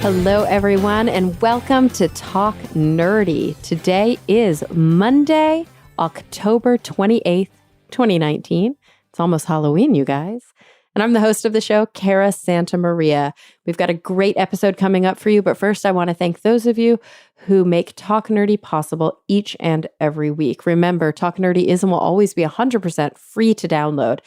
Hello, everyone, and welcome to Talk Nerdy. Today is Monday, October 28th, 2019. It's almost Halloween, you guys. And I'm the host of the show, Cara Santa Maria. We've got a great episode coming up for you, but first I want to thank those of you who make Talk Nerdy possible each and every week. Remember, Talk Nerdy is and will always be 100% free to download.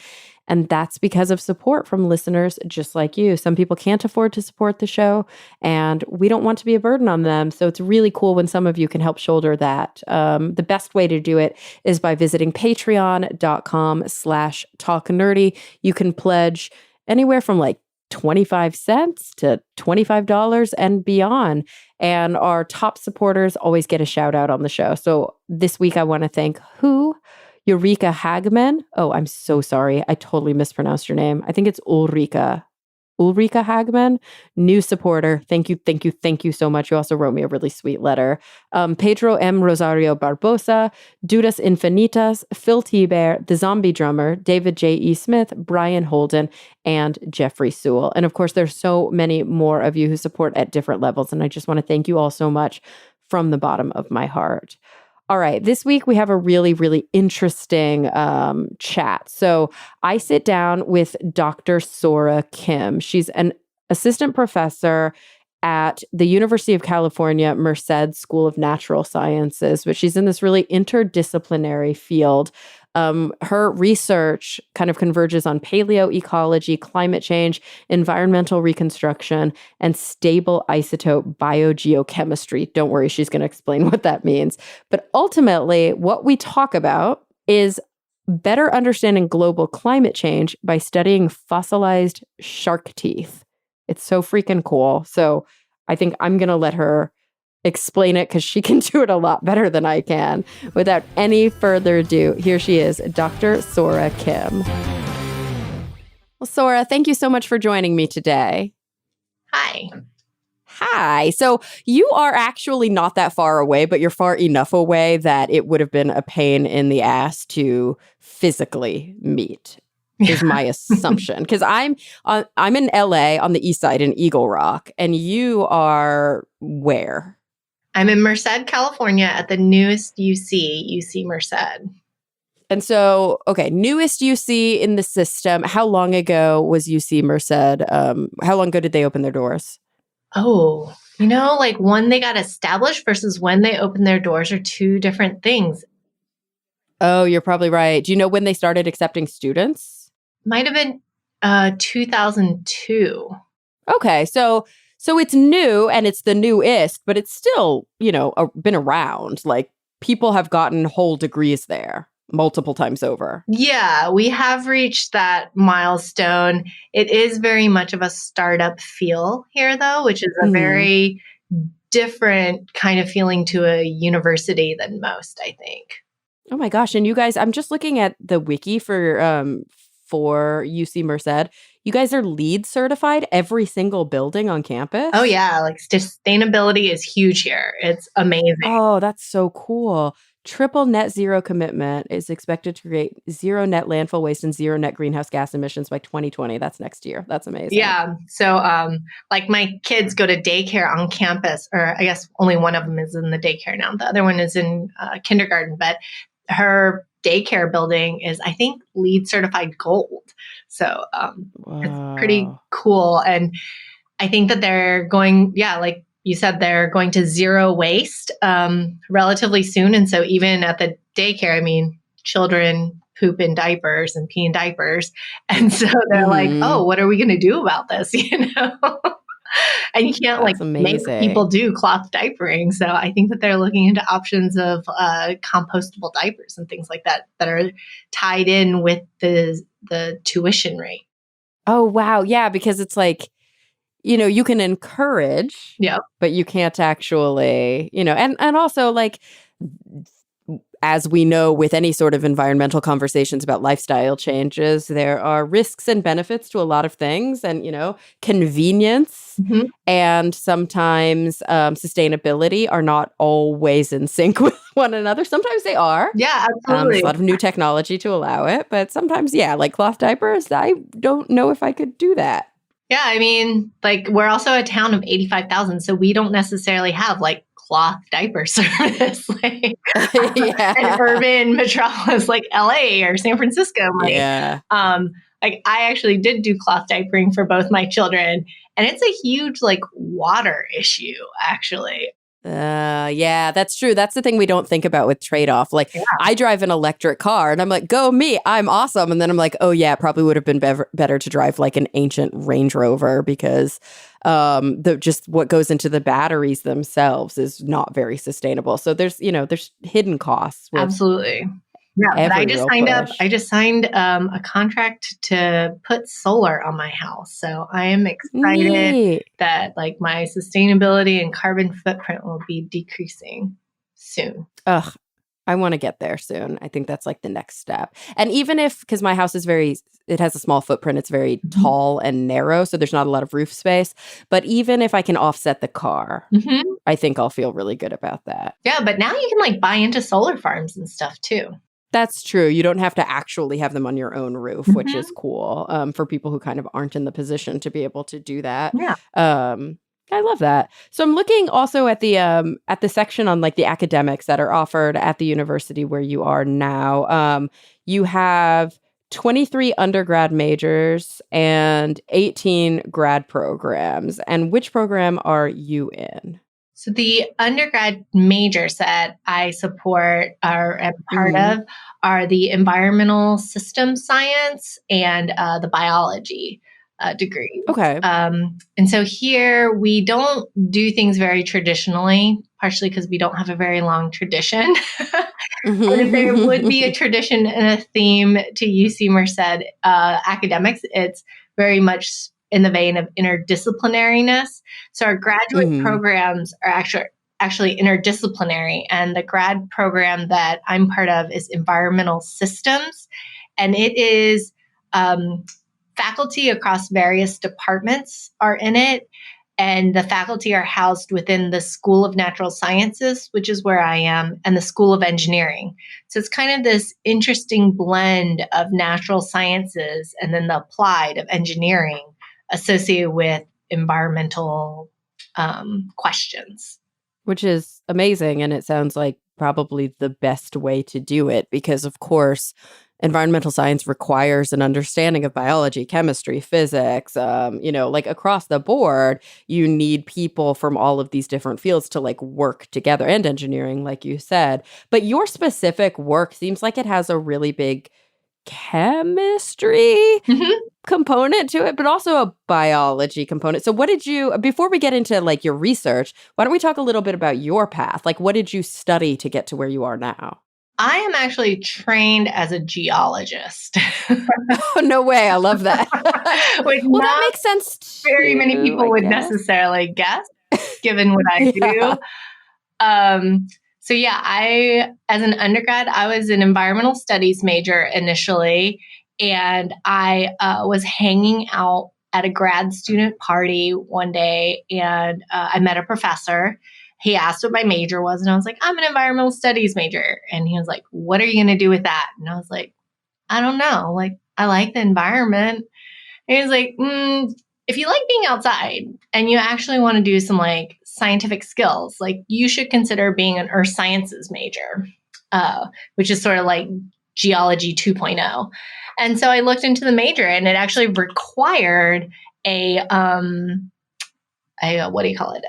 And that's because of support from listeners just like you. Some people can't afford to support the show, and we don't want to be a burden on them. So it's really cool when some of you can help shoulder that. The best way to do it is by visiting patreon.com/talknerdy. You can pledge anywhere from like 25 cents to $25 and beyond. And our top supporters always get a shout out on the show. So this week I want to thank Eureka Hagman. Oh, I'm so sorry. I totally mispronounced your name. I think it's Ulrika. Ulrika Hagman, new supporter. Thank you so much. You also wrote me a really sweet letter. Pedro M. Rosario Barbosa, Dudas Infinitas, Phil T-Bear, The Zombie Drummer, David J. E. Smith, Brian Holden, and Jeffrey Sewell. And of course, there's so many more of you who support at different levels. And I just want to thank you all so much from the bottom of my heart. All right, this week we have a really, really interesting chat. So I sit down with Dr. Sora Kim. She's an assistant professor at the University of California, Merced School of Natural Sciences, but she's in this really interdisciplinary field. Her research kind of converges on paleoecology, climate change, environmental reconstruction, and stable isotope biogeochemistry. Don't worry, she's going to explain what that means. But ultimately, what we talk about is better understanding global climate change by studying fossilized shark teeth. It's so freaking cool. So I think I'm going to let her explain it because she can do it a lot better than I can. Without any further ado, here she is, Dr. Sora Kim. Well, Sora, thank you so much for joining me today. Hi. Hi. So you are actually not that far away, but you're far enough away that it would have been a pain in the ass to physically meet. Is my assumption, because I'm in LA on the east side in Eagle Rock, and you are where? I'm in Merced, California at the newest UC Merced. And so, okay, newest UC in the system. How long ago was UC Merced? How long ago did they open their doors? Oh, like when they got established versus when they opened their doors are two different things. Oh, you're probably right. Do you know when they started accepting students? Might have been 2002. Okay, so it's new and it's the newest, but it's still, been around. Like people have gotten whole degrees there multiple times over. Yeah, we have reached that milestone. It is very much of a startup feel here, though, which is a very different kind of feeling to a university than most, I think. Oh my gosh. And you guys, I'm just looking at the wiki for UC Merced. You guys are LEED certified, every single building on campus? Oh yeah, like sustainability is huge here. It's amazing. Oh, that's so cool. Triple net zero commitment is expected to create zero net landfill waste and zero net greenhouse gas emissions by 2020. That's next year. That's amazing. Yeah. So like my kids go to daycare on campus, or I guess only one of them is in the daycare now. The other one is in kindergarten, but her daycare building is, I think, LEED certified gold. So it's pretty cool. And I think that they're going, like you said, they're going to zero waste relatively soon. And so even at the daycare, I mean, children poop in diapers and pee in diapers. And so they're like, oh, what are we going to do about this? And you can't make people do cloth diapering. So I think that they're looking into options of compostable diapers and things like that are tied in with the tuition rate. Oh, wow. Yeah, because it's like, you can encourage, but you can't actually, and also like, as we know with any sort of environmental conversations about lifestyle changes, there are risks and benefits to a lot of things and, convenience and sometimes sustainability are not always in sync with one another. Sometimes they are. Yeah, absolutely. There's a lot of new technology to allow it, but sometimes, like cloth diapers, I don't know if I could do that. Yeah, I mean, like we're also a town of 85,000, so we don't necessarily have like cloth diaper service like an Yeah. urban metropolis like LA or San Francisco. Yeah. Like I actually did do cloth diapering for both my children, and it's a huge like water issue actually. Yeah, that's true. That's the thing we don't think about with trade-off. Like, Yeah, I drive an electric car and I'm like, go me, I'm awesome. And then I'm like, oh yeah, it probably would have been better to drive like an ancient Range Rover because the just what goes into the batteries themselves is not very sustainable. So there's hidden costs with absolutely. Yeah, but every real I push. just signed a contract to put solar on my house. So I am excited Neat. that like my sustainability and carbon footprint will be decreasing soon. Ugh, I want to get there soon. I think that's like the next step. And even if, because my house is it has a small footprint, it's very Mhm. tall and narrow, so there's not a lot of roof space. But even if I can offset the car, Mhm. I think I'll feel really good about that. Yeah, but now you can like buy into solar farms and stuff too. That's true. You don't have to actually have them on your own roof, which is Mhm. cool for people who kind of aren't in the position to be able to do that. Yeah. Um, I love that. So I'm looking also at the section on like the academics that are offered at the university where you are now. You have 23 undergrad majors and 18 grad programs. And which program are you in? So the undergrad majors that I support or am part Hmm. of are the environmental system science and the biology degrees. Okay. And so here we don't do things very traditionally, partially because we don't have a very long tradition. But if there would be a tradition and a theme to UC Merced academics, it's very much in the vein of interdisciplinariness. So our graduate Hmm. programs are actually interdisciplinary, and the grad program that I'm part of is environmental systems, and it is um, faculty across various departments are in it, and the faculty are housed within the School of Natural Sciences, which is where I am, and the School of Engineering. So it's kind of this interesting blend of natural sciences and then the applied of engineering associated with environmental questions. Which is amazing. And it sounds like probably the best way to do it because, of course, environmental science requires an understanding of biology, chemistry, physics, like across the board, you need people from all of these different fields to like work together and engineering, like you said. But your specific work seems like it has a really big chemistry Mhm. component to it, but also a biology component. So, what did you, before we get into like your research, why don't we talk a little bit about your path? Like, what did you study to get to where you are now? I am actually trained as a geologist, Oh, no way. I love that. which Well, that not makes sense very many too, people I would guess. necessarily guess, given what I Yeah. do. So yeah, I as an undergrad, I was an environmental studies major initially, and I was hanging out at a grad student party one day, and I met a professor. He asked what my major was, and I was like, I'm an environmental studies major, and he was like, what are you going to do with that? And I was like, I don't know. Like, I like the environment. And he was like, if you like being outside and you actually want to do some like scientific skills, like you should consider being an earth sciences major, which is sort of like geology 2.0. And so I looked into the major, and it actually required a what do you call it?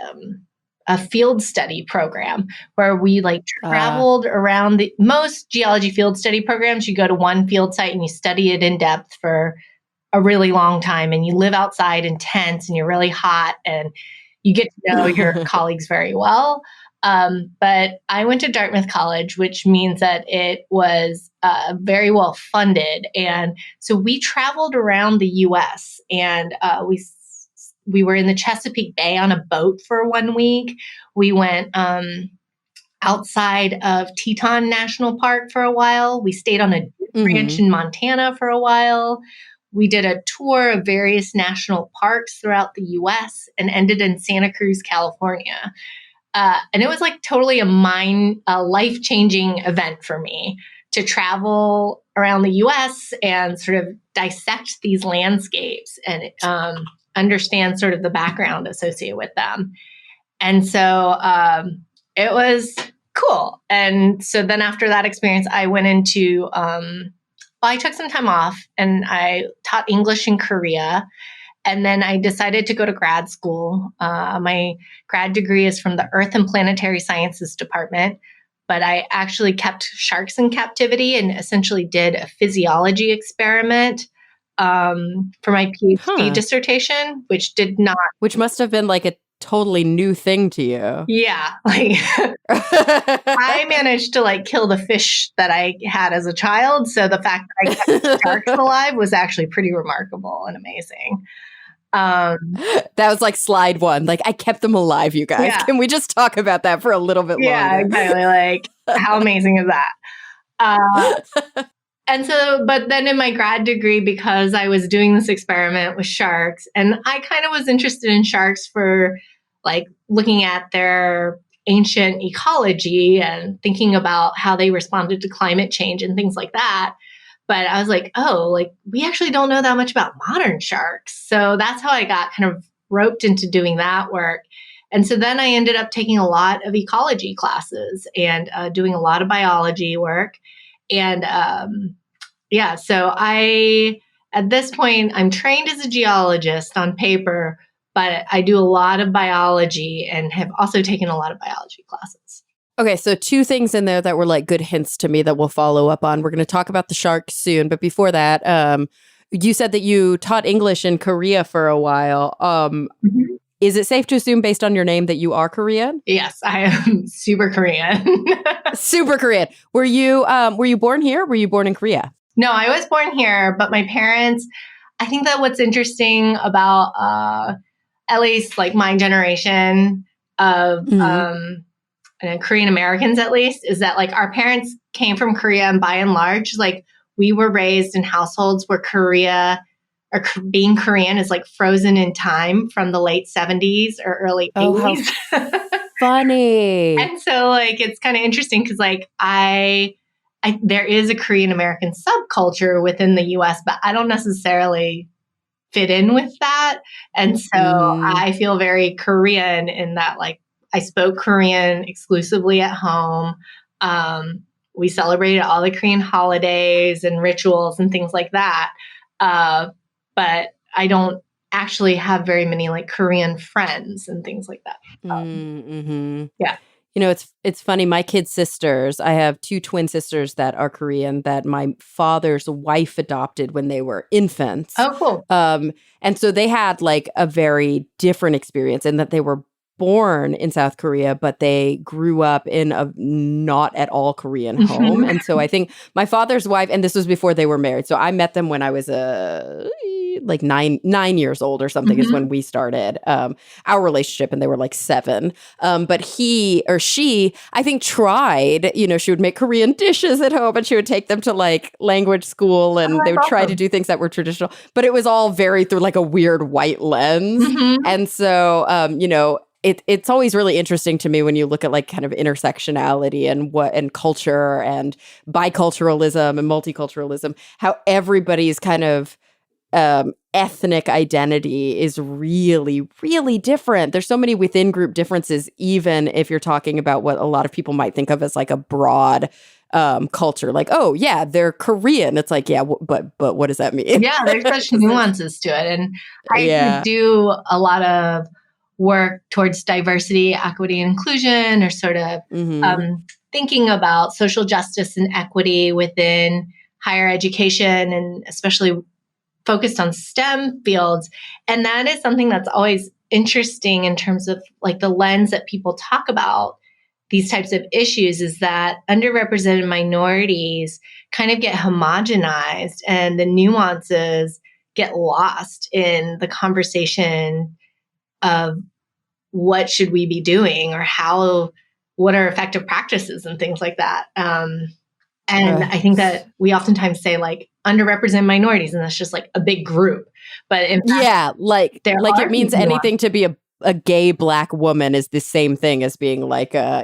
A field study program where we like Uh, traveled around the most geology field study programs. You go to one field site and you study it in depth for a really long time, and you live outside in tents and you're really hot and you get to know your colleagues very well. But I went to Dartmouth College, which means that it was very well funded, and so we traveled around the U.S. and we were in the Chesapeake Bay on a boat for 1 week. We went outside of Teton National Park for a while. We stayed on a ranch mhm. in Montana for a while. We did a tour of various national parks throughout the US and ended in Santa Cruz, California. And it was like totally a life changing event for me to travel around the US and sort of dissect these landscapes. And understand sort of the background associated with them. And so it was cool. And so then after that experience, I went into, I took some time off and I taught English in Korea. And then I decided to go to grad school. My grad degree is from the Earth and Planetary Sciences Department, but I actually kept sharks in captivity and essentially did a physiology experiment for my PhD dissertation, which must have been like a totally new thing to you. Yeah, like I managed to like kill the fish that I had as a child, so the fact that I kept sharks alive was actually pretty remarkable and amazing. That was like slide one. Like, I kept them alive, you guys. Yeah. Can we just talk about that for a little bit longer? Yeah, exactly. Like, how amazing is that? And so, but then in my grad degree, because I was doing this experiment with sharks, and I kind of was interested in sharks for like looking at their ancient ecology and thinking about how they responded to climate change and things like that. But I was like, oh, like we actually don't know that much about modern sharks. So that's how I got kind of roped into doing that work. And so then I ended up taking a lot of ecology classes and doing a lot of biology work. And so at this point, I'm trained as a geologist on paper, but I do a lot of biology and have also taken a lot of biology classes. Okay, so two things in there that were like good hints to me that we'll follow up on. We're going to talk about the sharks soon, but before that, you said that you taught English in Korea for a while. Is it safe to assume, based on your name, that you are Korean? Yes, I am super Korean. Super Korean. Were you born here? Were you born in Korea? No, I was born here, but my parents, I think that what's interesting about at least like my generation of Korean Americans, at least, is that like our parents came from Korea, and by and large, like we were raised in households where Korea or being Korean is like frozen in time from the late 70s or early 80s. How funny. And so like it's kind of interesting because like there is a Korean American subculture within the US, but I don't necessarily fit in with that. And so I feel very Korean in that like I spoke Korean exclusively at home. We celebrated all the Korean holidays and rituals and things like that. But I don't actually have very many like Korean friends and things like that. Yeah. You know, it's funny. My kids' sisters, I have two twin sisters that are Korean that my father's wife adopted when they were infants. Oh, cool. And so they had like a very different experience in that they were born in South Korea, but they grew up in a not at all Korean home. And so I think my father's wife, and this was before they were married. So I met them when I was like nine years old or something is when we started our relationship, and they were like 7. But he or she, I think, tried, she would make Korean dishes at home, and she would take them to like language school, and they would try to do things that were traditional, but it was all very through like a weird white lens. And so, it's always really interesting to me when you look at like kind of intersectionality and culture and biculturalism and multiculturalism, how everybody's kind of ethnic identity is really, really different. There's so many within group differences, even if you're talking about what a lot of people might think of as like a broad culture. Like, oh yeah, they're Korean. It's like, yeah, but what does that mean? Yeah, there's such nuances to it. And I do a lot of work towards diversity, equity, and inclusion, or sort of thinking about social justice and equity within higher education, and especially focused on STEM fields. And that is something that's always interesting in terms of like the lens that people talk about these types of issues, is that underrepresented minorities kind of get homogenized and the nuances get lost in the conversation of what should we be doing, or what are effective practices and things like that. And I think that we oftentimes say like underrepresented minorities, and that's just like a big group. But in fact, it means anything to be a gay Black woman is the same thing as being like a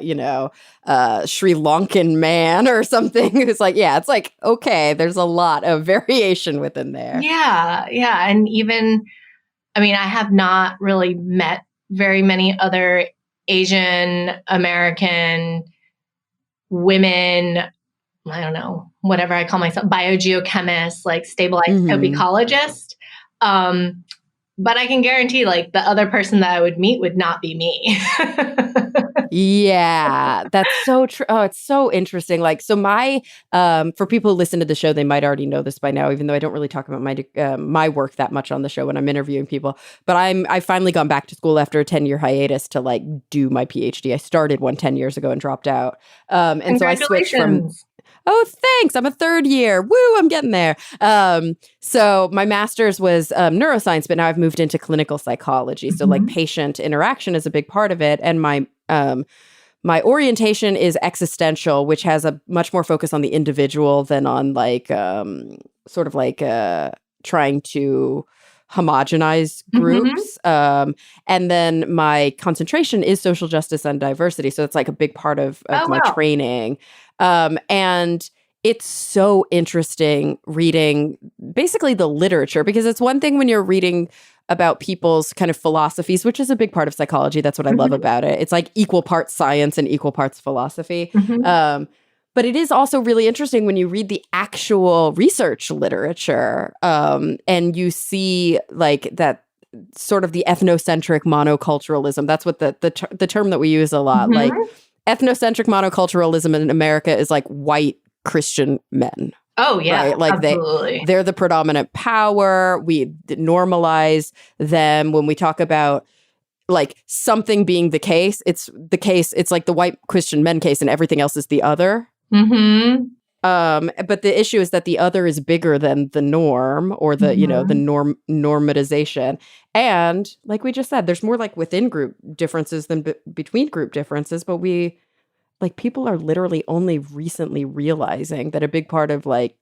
Sri Lankan man or something. It's like, yeah, it's like, okay, there's a lot of variation within there. Yeah. And even I mean, I have not really met very many other Asian American women, I don't know, whatever I call myself, biogeochemist, like stable isotope ecologist. But I can guarantee like the other person that I would meet would not be me. Yeah, that's so true. Oh, it's so interesting. Like, so for people who listen to the show, they might already know this by now, even though I don't really talk about my work that much on the show when I'm interviewing people. But I finally gone back to school after a 10-year hiatus to like do my PhD. I started one 10 years ago and dropped out. And so I switched from. Oh, thanks. I'm a third year. Woo, I'm getting there. So my master's was neuroscience, but now I've moved into clinical psychology. So like patient interaction is a big part of it. And my orientation is existential, which has a much more focus on the individual than on like sort of like trying to homogenize groups. And then my concentration is social justice and diversity. So it's like a big part of my training. And it's so interesting reading basically the literature, because it's one thing when you're reading about people's kind of philosophies, which is a big part of psychology. That's what I love about it. It's like equal parts science and equal parts philosophy. But it is also really interesting when you read the actual research literature and you see like that sort of the ethnocentric monoculturalism. That's what the term that we use a lot. Like ethnocentric monoculturalism in America is like white Christian men. Oh, yeah. Right? Like they're the predominant power. We normalize them when we talk about like something being the case. It's like the white Christian men case and everything else is the other. But the issue is that the other is bigger than the norm or the, the normatization. And like we just said, there's more like within group differences than between group differences. But people are literally only recently realizing that a big part of like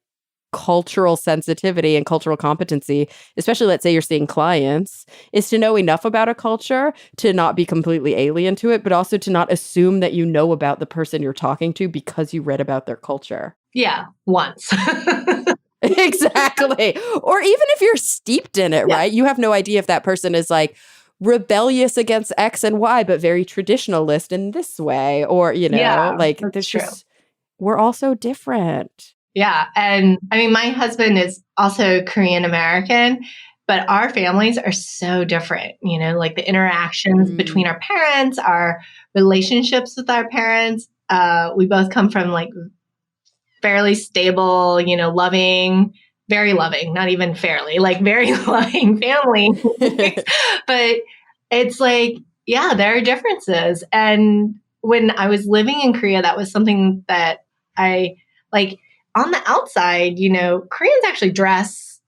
cultural sensitivity and cultural competency, especially let's say you're seeing clients, is to know enough about a culture to not be completely alien to it, but also to not assume that you know about the person you're talking to because you read about their culture. Yeah, once. Exactly. Or even if you're steeped in it, right? You have no idea if that person is like rebellious against X and Y, but very traditionalist in this way, or, like there's just, we're all so different. Yeah. And I mean, my husband is also Korean American, but our families are so different, like the interactions between our parents, our relationships with our parents. We both come from like fairly stable, loving, very loving, not even fairly, like very loving family. But it's like, yeah, there are differences. And when I was living in Korea, that was something that I like on the outside, Koreans actually dress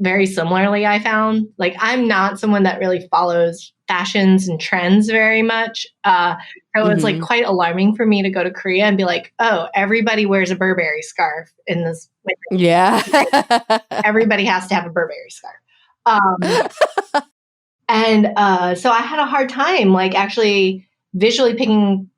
very similarly, I found. Like, I'm not someone that really follows fashions and trends very much. So it's like quite alarming for me to go to Korea and be like, oh, everybody wears a Burberry scarf in this winter. Yeah. Everybody has to have a Burberry scarf. So I had a hard time, like, actually visually picking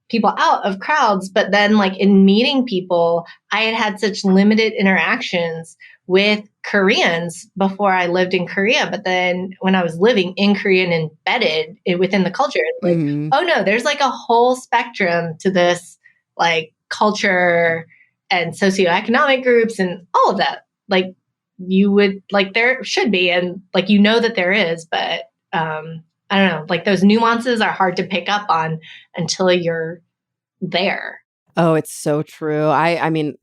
people out of crowds. But then, like, in meeting people, I had such limited interactions with Koreans before I lived in Korea. But then when I was living in Korea and embedded within the culture, it's like, oh no, there's like a whole spectrum to this, like, culture and socioeconomic groups and all of that. Like, you would, like, there should be, and like, that there is, but I don't know, like, those nuances are hard to pick up on until you're there. Oh, it's so true. I mean,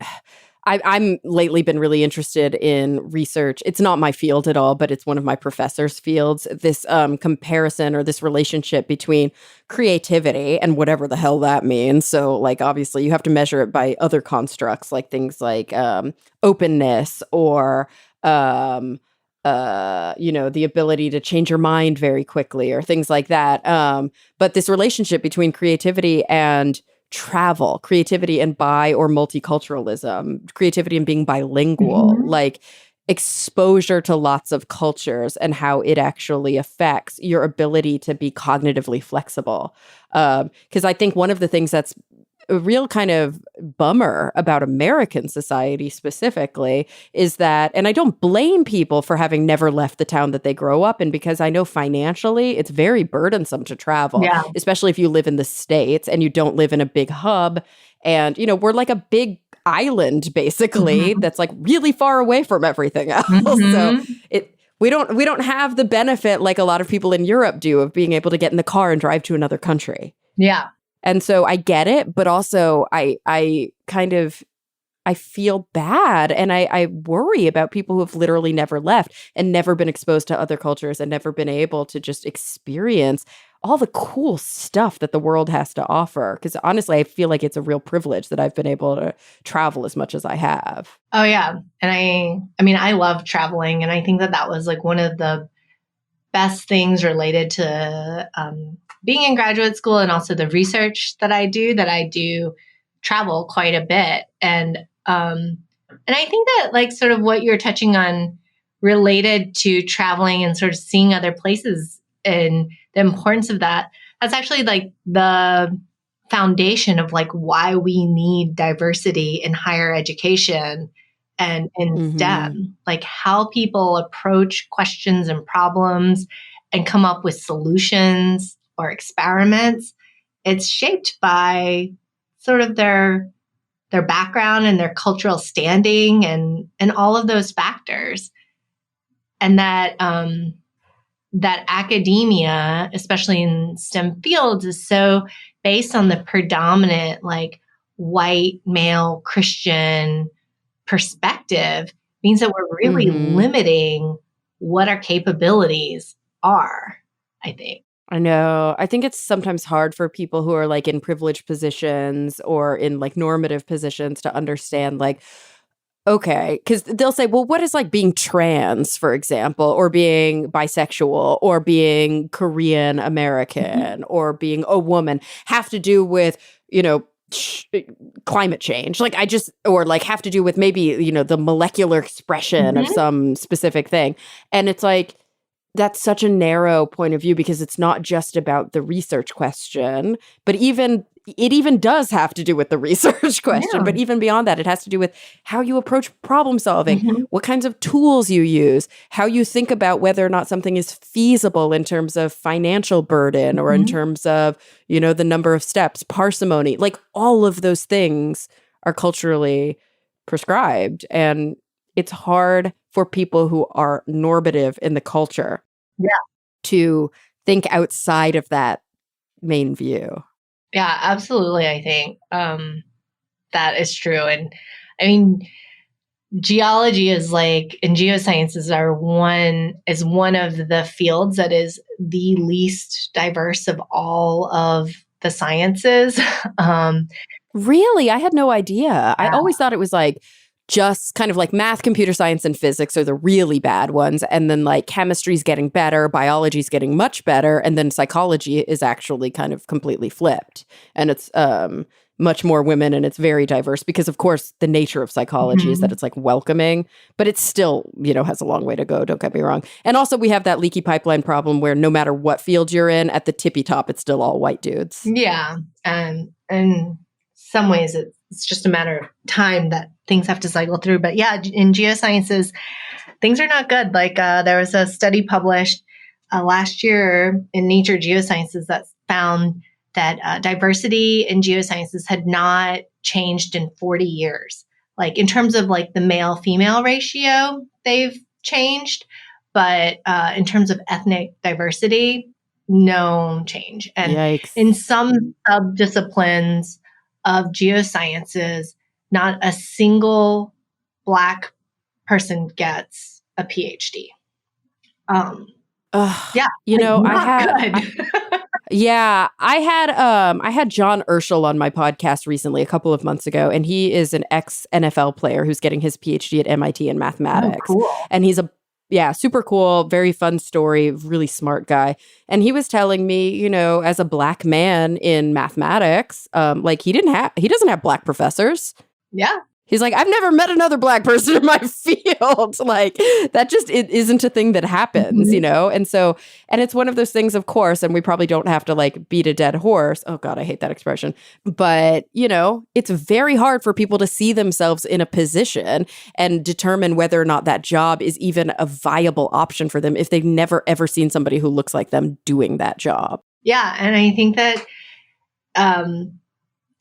I'm lately been really interested in research. It's not my field at all, but it's one of my professor's fields. This comparison or this relationship between creativity and whatever the hell that means. So, like, obviously, you have to measure it by other constructs, like things like openness or the ability to change your mind very quickly or things like that. But this relationship between creativity and travel, creativity and bi or multiculturalism, creativity and being bilingual, like exposure to lots of cultures and how it actually affects your ability to be cognitively flexible. Because I think one of the things that's a real kind of bummer about American society specifically is that, and I don't blame people for having never left the town that they grow up in, because I know financially it's very burdensome to travel, Yeah. especially if you live in the States and you don't live in a big hub. And, we're like a big island basically that's like really far away from everything else. So we don't have the benefit like a lot of people in Europe do of being able to get in the car and drive to another country. Yeah. And so I get it, but also I feel bad, and I worry about people who have literally never left and never been exposed to other cultures and never been able to just experience all the cool stuff that the world has to offer. Because honestly, I feel like it's a real privilege that I've been able to travel as much as I have. Oh yeah. And I mean, I love traveling, and I think that was like one of the best things related to being in graduate school, and also the research that I do travel quite a bit. And I think that like sort of what you're touching on related to traveling and sort of seeing other places and the importance of that's actually like the foundation of like why we need diversity in higher education and in STEM, like how people approach questions and problems and come up with solutions or experiments. It's shaped by sort of their background and their cultural standing and all of those factors. And that academia, especially in STEM fields, is so based on the predominant like white male Christian perspective, means that we're really limiting what our capabilities are, I think. I know. I think it's sometimes hard for people who are like in privileged positions or in like normative positions to understand like, okay, because they'll say, well, what is like being trans, for example, or being bisexual or being Korean American or being a woman have to do with, climate change, like or like have to do with maybe, the molecular expression of some specific thing. And it's like, that's such a narrow point of view because it's not just about the research question, but it even does have to do with the research question. But even beyond that, it has to do with how you approach problem solving, what kinds of tools you use, how you think about whether or not something is feasible in terms of financial burden or in terms of, the number of steps, parsimony, like all of those things are culturally prescribed. And it's hard for people who are normative in the culture to think outside of that main view. Yeah, absolutely. I think that is true. And I mean, geology is like, and geosciences is one of the fields that is the least diverse of all of the sciences. Really? I had no idea. I always thought it was like just kind of like math, computer science, and physics are the really bad ones. And then like chemistry's getting better, biology's getting much better. And then psychology is actually kind of completely flipped. And it's much more women and it's very diverse because, of course, the nature of psychology is that it's like welcoming, but it still, has a long way to go. Don't get me wrong. And also we have that leaky pipeline problem where no matter what field you're in, at the tippy top, it's still all white dudes. Yeah. And in some ways it's just a matter of time that things have to cycle through. But yeah, in geosciences, things are not good. Like there was a study published last year in Nature Geosciences that found that diversity in geosciences had not changed in 40 years. Like in terms of like the male-female ratio, they've changed. But in terms of ethnic diversity, no change. And Yikes. in some subdisciplines of geosciences, not a single Black person gets a PhD. Yeah, I had John Urschel on my podcast recently, a couple of months ago, and he is an ex-NFL player who's getting his PhD at MIT in mathematics. Oh, cool. And he's super cool, very fun story, really smart guy. And he was telling me, as a Black man in mathematics, like he doesn't have Black professors. Yeah. He's like, I've never met another Black person in my field. Like, that just it isn't a thing that happens, Mhm. And so, and it's one of those things, of course, and we probably don't have to like beat a dead horse. Oh God, I hate that expression. But, it's very hard for people to see themselves in a position and determine whether or not that job is even a viable option for them if they've never ever seen somebody who looks like them doing that job. Yeah. And I think that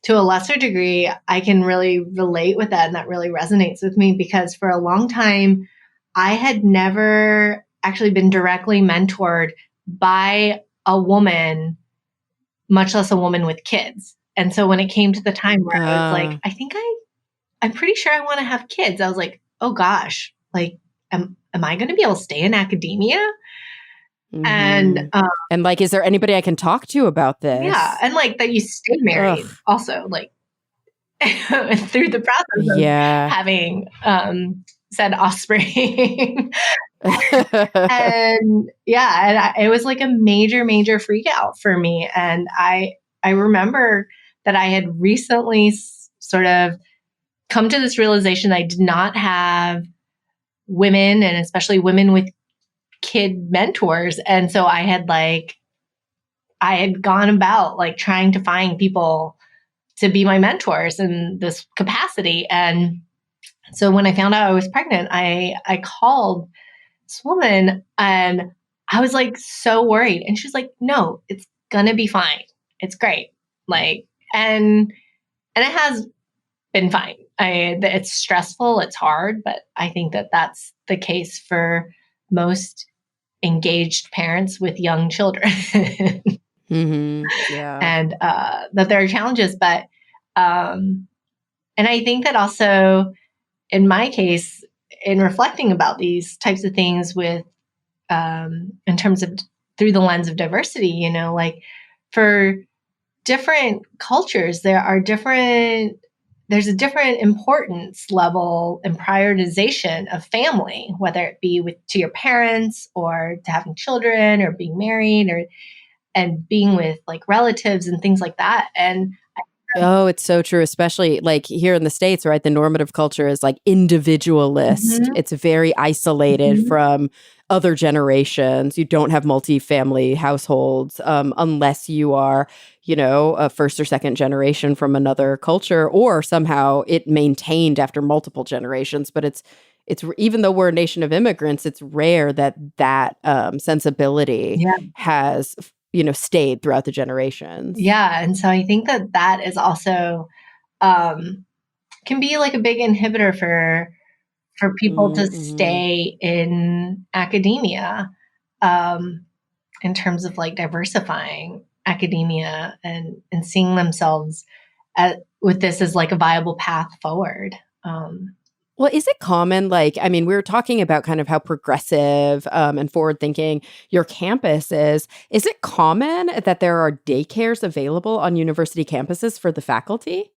to a lesser degree, I can really relate with that. And that really resonates with me because for a long time, I had never actually been directly mentored by a woman, much less a woman with kids. And so when it came to the time where I was like, I'm pretty sure I want to have kids, I was like, oh gosh, like, am I going to be able to stay in academia? And And like, is there anybody I can talk to about this? yeah, and like that you stay married also, like through the process of having said offspring. And it was like a major freak out for me. And I remember that I had recently sort of come to this realization I did not have women, and especially women with kid mentors. And so I had gone about like trying to find people to be my mentors in this capacity. And so when I found out I was pregnant, I called this woman and I was like so worried. And she's like, no, it's gonna be fine. It's great. Like, and it has been fine. It's stressful, it's hard, but I think that that's the case for most engaged parents with young children. Yeah. And that there are challenges, but and I think that also in my case, in reflecting about these types of things with in terms of through the lens of diversity, like for different cultures, there's a different importance level and prioritization of family, whether it be to your parents or to having children or being married and being with like relatives and things like that. And oh, it's so true, especially like here in the States, right? The normative culture is like individualist. It's very isolated from other generations. You don't have multi-family households unless you are, a first or second generation from another culture, or somehow it maintained after multiple generations. But it's even though we're a nation of immigrants, it's rare that sensibility has stayed throughout the generations. Yeah. And so I think that is also can be like a big inhibitor for people to stay in academia in terms of like diversifying academia and seeing themselves with this as like a viable path forward. Well, is it common? Like, I mean, we were talking about kind of how progressive and forward thinking your campus is. Is it common that there are daycares available on university campuses for the faculty?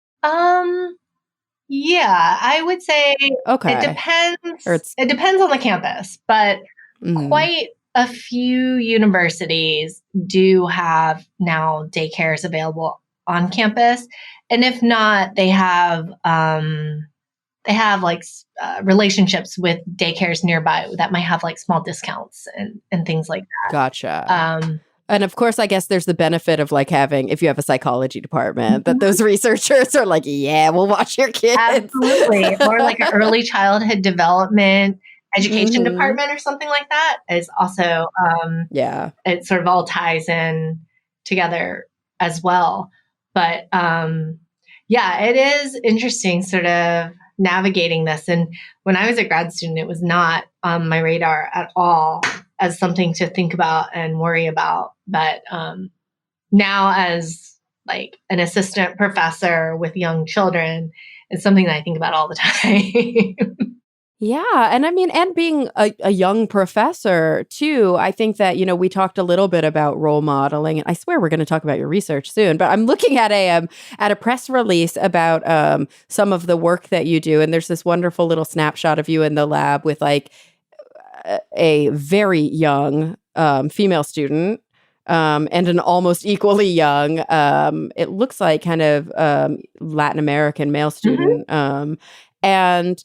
Yeah, I would say Okay. it depends. It depends on the campus, but quite a few universities do have now daycares available on campus. And if not, they have like relationships with daycares nearby that might have like small discounts and things like that. Gotcha. And of course, I guess there's the benefit of like having, if you have a psychology department, that those researchers are like, yeah, we'll watch your kids. Absolutely. Or like an early childhood development education department or something like that is also, it sort of all ties in together as well. But it is interesting sort of navigating this. And when I was a grad student, it was not on my radar at all as something to think about and worry about. But now as like an assistant professor with young children, it's something that I think about all the time. Yeah. And I mean, and being a young professor too, I think that, we talked a little bit about role modeling, and I swear we're going to talk about your research soon, but I'm looking at a press release about some of the work that you do. And there's this wonderful little snapshot of you in the lab with like a very young female student and an almost equally young, it looks like kind of Latin American male student. And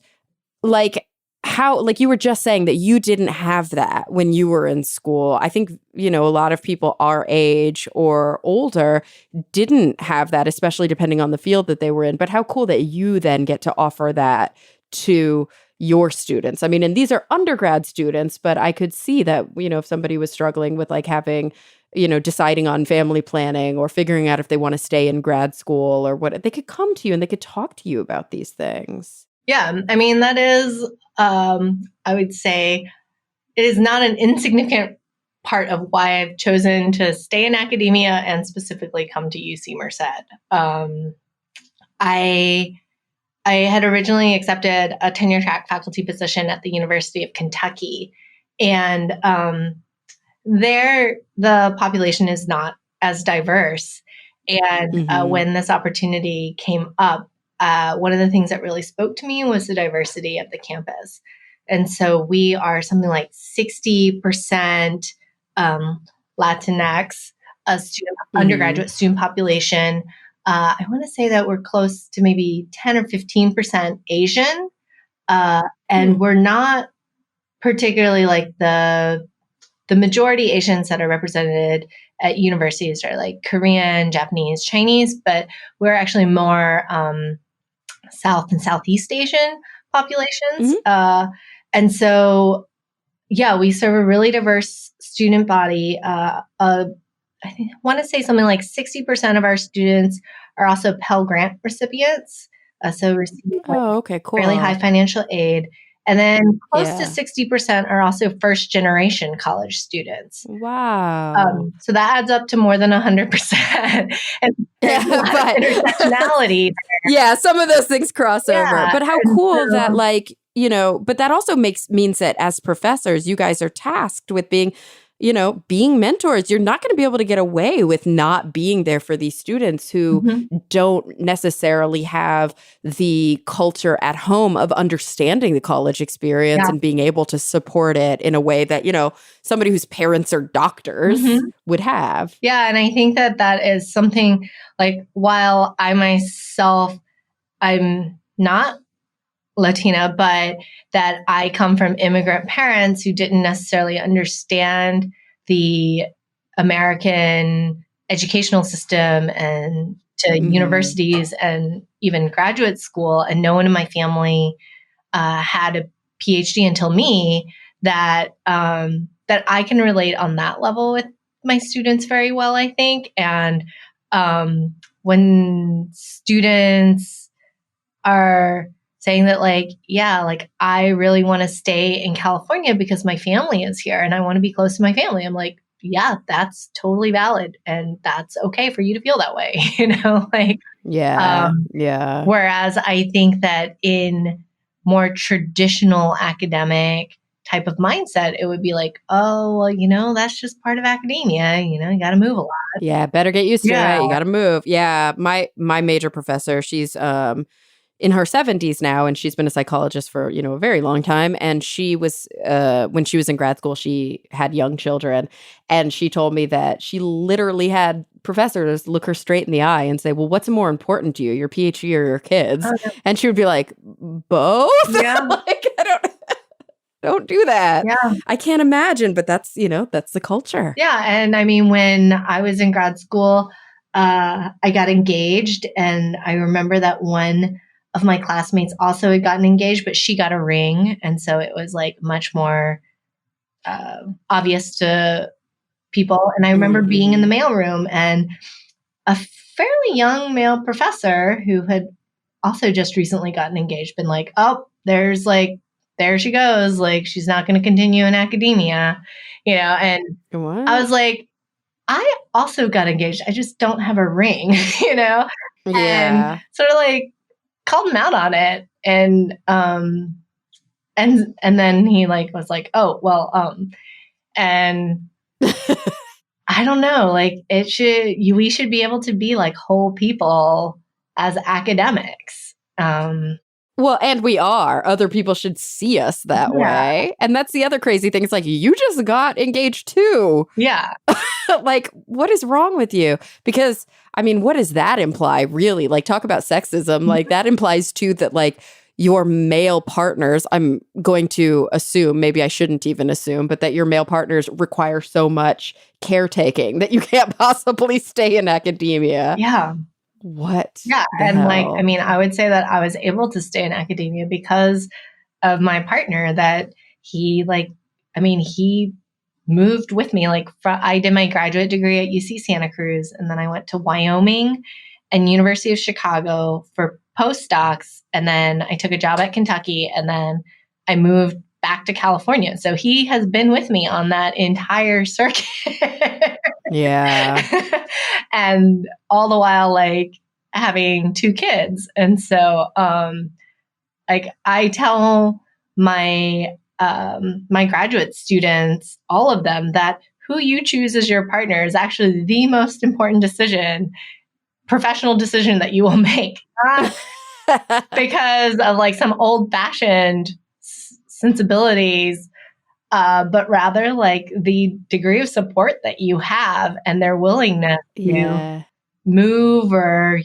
like how, like you were just saying that you didn't have that when you were in school. I think, a lot of people our age or older didn't have that, especially depending on the field that they were in. But how cool that you then get to offer that to your students. I mean, and these are undergrad students, but I could see that, if somebody was struggling with like having, deciding on family planning or figuring out if they want to stay in grad school or what, they could come to you and they could talk to you about these things. Yeah, I mean, that is, I would say, it is not an insignificant part of why I've chosen to stay in academia and specifically come to UC Merced. I had originally accepted a tenure track faculty position at the University of Kentucky, and there the population is not as diverse. And when this opportunity came up, one of the things that really spoke to me was the diversity of the campus. And so we are something like 60% Latinx undergraduate student population. I want to say that we're close to maybe 10 or 15% Asian. And we're not particularly like the majority Asians that are represented at universities are like Korean, Japanese, Chinese, but we're actually more South and Southeast Asian populations. And so, yeah, we serve a really diverse student body. I want to say something like 60% of our students are also Pell Grant recipients. So receive really high financial aid. And then close to 60% are also first generation college students. Wow. So that adds up to more than 100%. And intersectionality. Yeah, some of those things cross over. But how cool that like, but that also means that as professors, you guys are tasked with being mentors. You're not going to be able to get away with not being there for these students who don't necessarily have the culture at home of understanding the college experience and being able to support it in a way that, somebody whose parents are doctors would have. Yeah. And I think that is something like, while I myself, I'm not Latina, but that I come from immigrant parents who didn't necessarily understand the American educational system and to universities and even graduate school. And no one in my family had a PhD until me, that I can relate on that level with my students very well, I think. And when students are saying that I really want to stay in California because my family is here and I want to be close to my family. I'm like, yeah, that's totally valid. And that's okay for you to feel that way, Whereas I think that in more traditional academic type of mindset, it would be like, oh, well, that's just part of academia. You got to move a lot. Yeah. Better get used to it. You got to move. Yeah. My major professor, she's, in her 70s now, and she's been a psychologist for, a very long time. And she was, when she was in grad school, she had young children. And she told me that she literally had professors look her straight in the eye and say, well, what's more important to you, your PhD or your kids? And she would be like, both? Yeah. Don't do that. Yeah. I can't imagine, but that's, that's the culture. Yeah. And I mean, when I was in grad school, I got engaged, and I remember that one of my classmates also had gotten engaged, but she got a ring. And so it was like much more obvious to people. And I remember being in the mailroom, and a fairly young male professor who had also just recently gotten engaged been like, oh, there she goes. Like, she's not going to continue in academia, and what? I was like, I also got engaged. I just don't have a ring, Yeah. And sort of like called him out on it. And then he was like, oh, well, and I don't know, we should be able to be like whole people as academics. Well, and we are. Other people should see us that way. And that's the other crazy thing. It's like, you just got engaged too. Yeah. Like, what is wrong with you? Because, I mean, what does that imply, really? Like, talk about sexism. Like, that implies too that, like, your male partners, I'm going to assume, maybe I shouldn't even assume, but that your male partners require so much caretaking that you can't possibly stay in academia. Yeah. What Yeah. the And hell? I would say that I was able to stay in academia because of my partner, that he he moved with me. I did my graduate degree at UC Santa Cruz, and then I went to Wyoming and University of Chicago for postdocs. And then I took a job at Kentucky, and then I moved back to California. So he has been with me on that entire circuit. Yeah. And all the while, having two kids. And so, I tell my graduate students, all of them, that who you choose as your partner is actually the most important professional decision that you will make. Not because of some old fashioned sensibilities, but rather the degree of support that you have and their willingness to Yeah. move, or,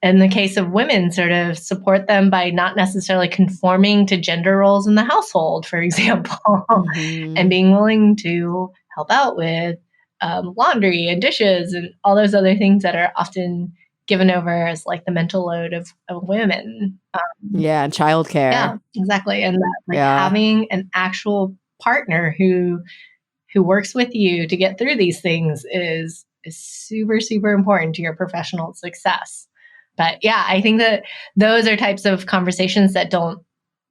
in the case of women, sort of support them by not necessarily conforming to gender roles in the household, for example, and being willing to help out with laundry and dishes and all those other things that are often given over as the mental load of women. Yeah, and childcare. Yeah, exactly. And that, Yeah. having an actual partner who works with you to get through these things is super, super important to your professional success. But yeah, I think that those are types of conversations that don't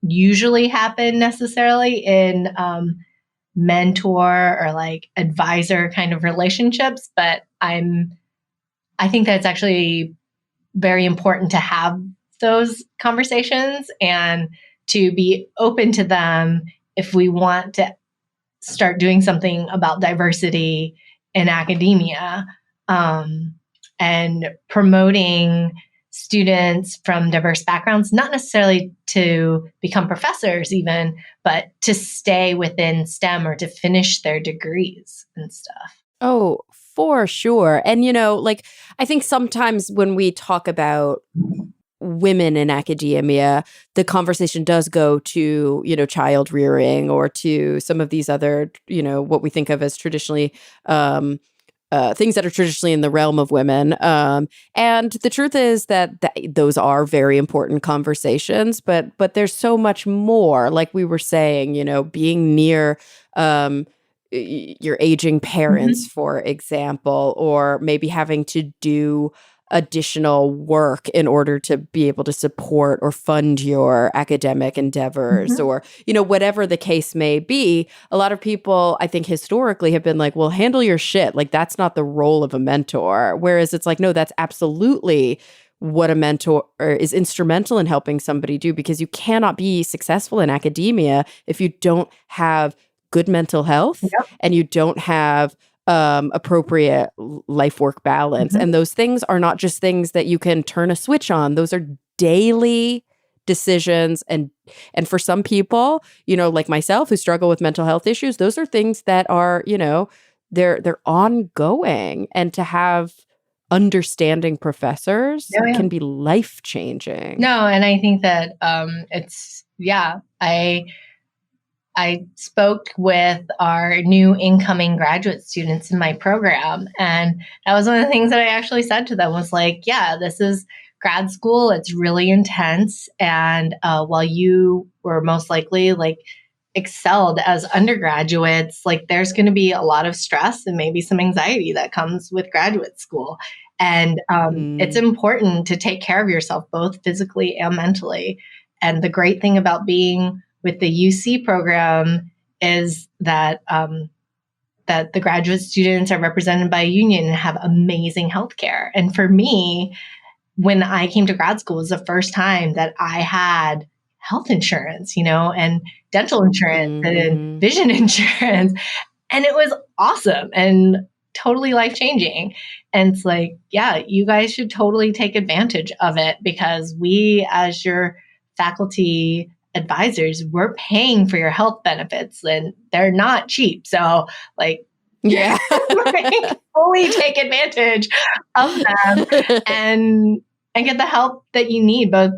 usually happen necessarily in mentor or advisor kind of relationships. But I think that it's actually very important to have those conversations and to be open to them if we want to start doing something about diversity in academia, and promoting students from diverse backgrounds, not necessarily to become professors even, but to stay within STEM or to finish their degrees and stuff. Oh, for sure. And, I think sometimes when we talk about women in academia, the conversation does go to, child rearing or to some of these other, what we think of as traditionally, things that are traditionally in the realm of women. And the truth is that those are very important conversations, but there's so much more, like we were saying, being near, your aging parents, for example, or maybe having to do additional work in order to be able to support or fund your academic endeavors, or, whatever the case may be. A lot of people, I think, historically have been like, well, handle your shit. That's not the role of a mentor. Whereas it's like, no, that's absolutely what a mentor is instrumental in helping somebody do, because you cannot be successful in academia if you don't have good mental health and you don't have appropriate life work balance. And those things are not just things that you can turn a switch on. Those are daily decisions. And for some people, like myself, who struggle with mental health issues, those are things that are, they're ongoing. And to have understanding professors can be life changing. No, and I think that I spoke with our new incoming graduate students in my program. And that was one of the things that I actually said to them was yeah, this is grad school. It's really intense. And while you were most likely excelled as undergraduates, there's going to be a lot of stress and maybe some anxiety that comes with graduate school. And it's important to take care of yourself, both physically and mentally. And the great thing about being with the UC program is that that the graduate students are represented by a union and have amazing healthcare. And for me, when I came to grad school, it was the first time that I had health insurance, and dental insurance and vision insurance. And it was awesome and totally life-changing. And it's yeah, you guys should totally take advantage of it, because we, as your faculty advisors, we're paying for your health benefits and they're not cheap. So yeah, fully take advantage of them and get the help that you need, both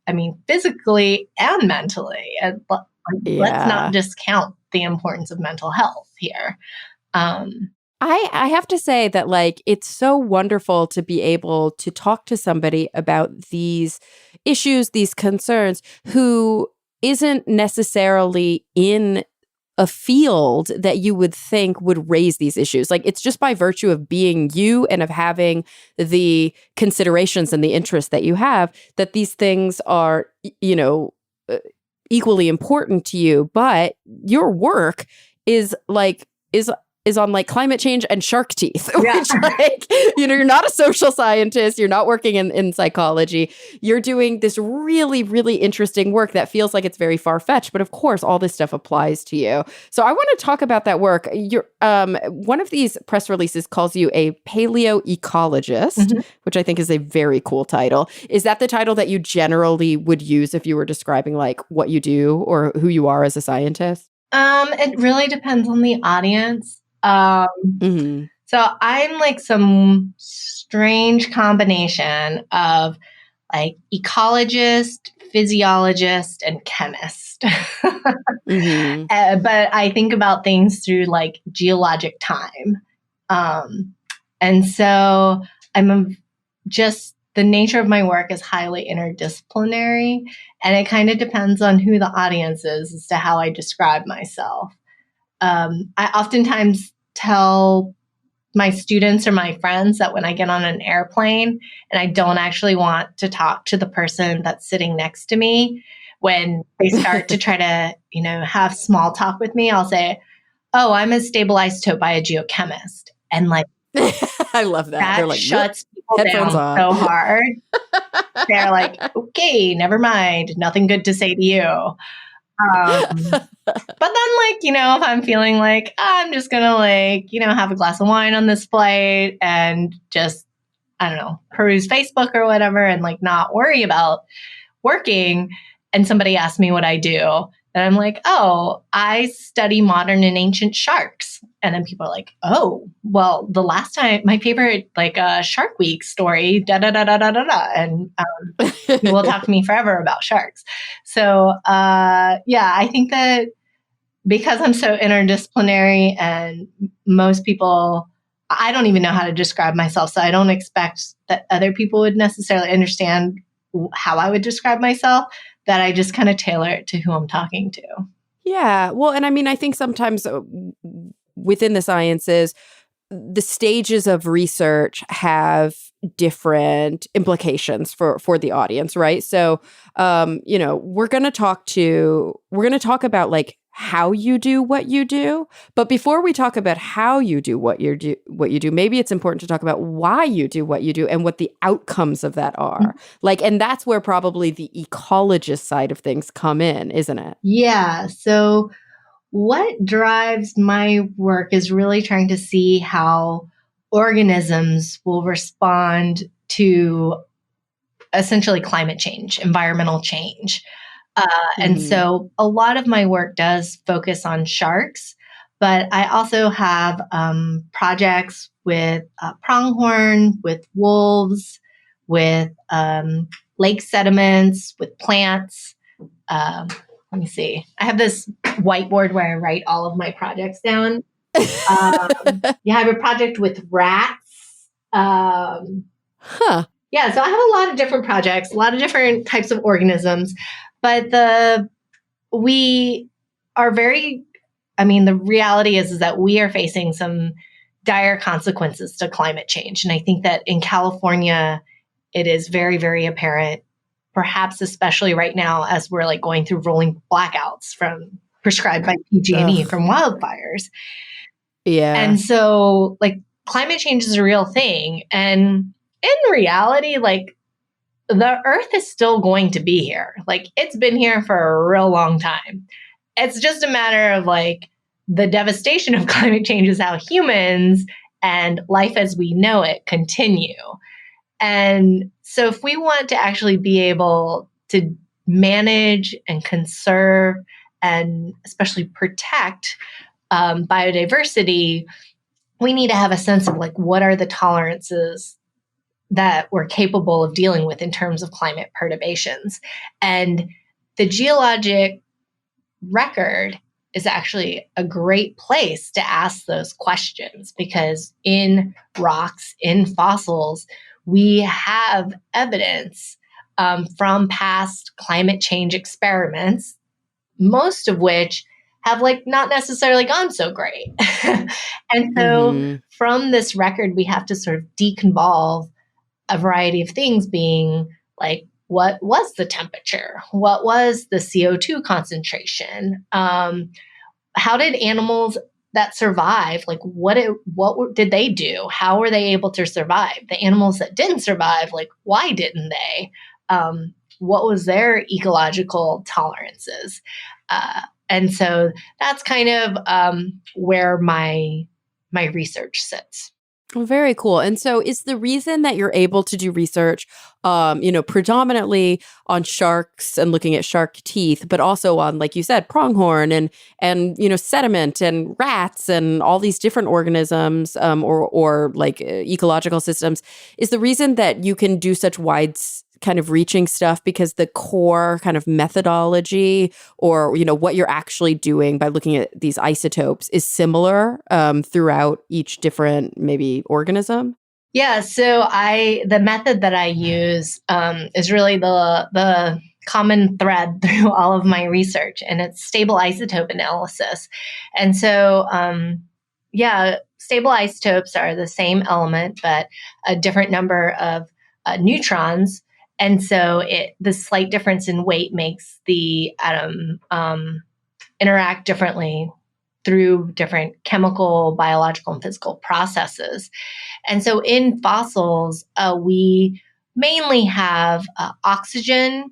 I mean, physically and mentally. And let's not Yeah. discount the importance of mental health here. I have to say that like it's so wonderful to be able to talk to somebody about these issues, these concerns, who isn't necessarily in a field that you would think would raise these issues. Like it's just by virtue of being you and of having the considerations and the interests that you have that these things are, uh, equally important to you. But your work is like, is on like climate change and shark teeth, Yeah. which like, you're not a social scientist, you're not working in psychology, you're doing this really, really interesting work that feels like it's very far-fetched, but of course all this stuff applies to you. So I want to talk about that work. You're, one of these press releases calls you a paleoecologist, which I think is a very cool title. Is that the title that you generally would use if you were describing like what you do or who you are as a scientist? It really depends on the audience. Mm-hmm. So I'm like some strange combination of like ecologist, physiologist, and chemist. Mm-hmm. But I think about things through like geologic time. And so just the nature of my work is highly interdisciplinary, and it kind of depends on who the audience is as to how I describe myself. I oftentimes tell my students or my friends that when I get on an airplane and I don't actually want to talk to the person that's sitting next to me, when they start to try to, have small talk with me, I'll say, "Oh, I'm a stable isotope biogeochemist." And like, I love that. that They're like, shuts people headphones down on. so hard. They're like, "Okay, never mind. Nothing good to say to you." But then like, if I'm feeling like I'm just going to like, have a glass of wine on this flight and just, I don't know, peruse Facebook or whatever and like not worry about working, and somebody asks me what I do, then I'm like, "Oh, I study modern and ancient sharks." And then people are like, "Oh, well, the last time my favorite like Shark Week story, da da da da da da da," and you will talk to me forever about sharks. So yeah, I think that because I'm so interdisciplinary and most people, I don't even know how to describe myself. So I don't expect that other people would necessarily understand how I would describe myself, that I just kind of tailor it to who I'm talking to. Yeah. Well, and I mean, I think sometimes within the sciences, the stages of research have different implications for the audience, right? So, we're going to talk about like how you do what you do, but before we talk about how you do what you do, maybe it's important to talk about why you do what you do and what the outcomes of that are. Like, and that's where probably the ecologist side of things come in, isn't it? Yeah. So what drives my work is really trying to see how organisms will respond to essentially climate change, environmental change. And so a lot of my work does focus on sharks, but I also have projects with pronghorn, with wolves, with lake sediments, with plants. Let me see. I have this whiteboard where I write all of my projects down. Yeah, I have a project with rats. Huh. Yeah, so I have a lot of different projects, a lot of different types of organisms, but we are very, I mean, the reality is that we are facing some dire consequences to climate change. And I think that in California, it is very, very apparent, perhaps especially right now as we're like going through rolling blackouts from prescribed by PG&E Ugh. from wildfires. Yeah. And so like climate change is a real thing. And in reality, like the earth is still going to be here. Like it's been here for a real long time. It's just a matter of like the devastation of climate change is how humans and life as we know it continue. And so if we want to actually be able to manage and conserve and especially protect biodiversity, we need to have a sense of like what are the tolerances that we're capable of dealing with in terms of climate perturbations. And the geologic record is actually a great place to ask those questions, because in rocks, in fossils, we have evidence from past climate change experiments, most of which have not necessarily gone so great. And so from this record, we have to sort of deconvolve a variety of things, being like, what was the temperature? What was the CO2 concentration? How did animals that survive, what did they do? How were they able to survive? The animals that didn't survive, why didn't they? What was their ecological tolerances? And so that's kind of where my research sits. Well, very cool. And so is the reason that you're able to do research, predominantly on sharks and looking at shark teeth, but also on, like you said, pronghorn and sediment and rats and all these different organisms, or ecological systems, is the reason that you can do such wide kind of reaching stuff because the core kind of methodology, or what you're actually doing by looking at these isotopes, is similar throughout each different maybe organism? Yeah, so the method that I use is really the common thread through all of my research, and it's stable isotope analysis. And so stable isotopes are the same element but a different number of neutrons. And so the slight difference in weight makes the atom interact differently through different chemical, biological, and physical processes. And so in fossils, we mainly have oxygen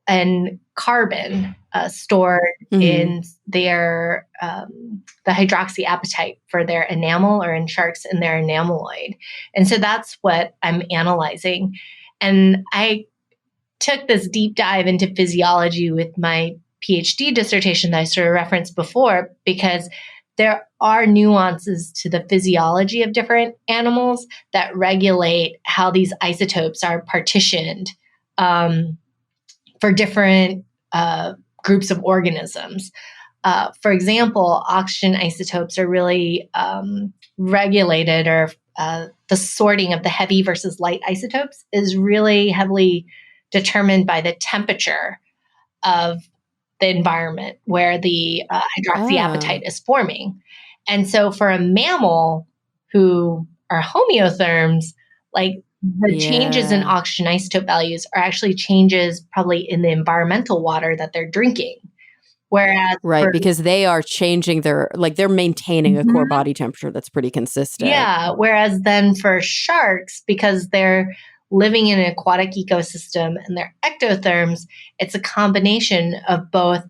and carbon stored in their the hydroxyapatite for their enamel, or in sharks in their enameloid. And so that's what I'm analyzing. And I took this deep dive into physiology with my PhD dissertation that I sort of referenced before, because there are nuances to the physiology of different animals that regulate how these isotopes are partitioned for different groups of organisms. For example, oxygen isotopes are really regulated, or the sorting of the heavy versus light isotopes is really heavily determined by the temperature of the environment where the hydroxyapatite is forming. And so for a mammal who are homeotherms, the changes in oxygen isotope values are actually changes probably in the environmental water that they're drinking. Whereas because they are changing they're maintaining a core body temperature that's pretty consistent. Yeah. Whereas then for sharks, because they're living in an aquatic ecosystem and they're ectotherms, it's a combination of both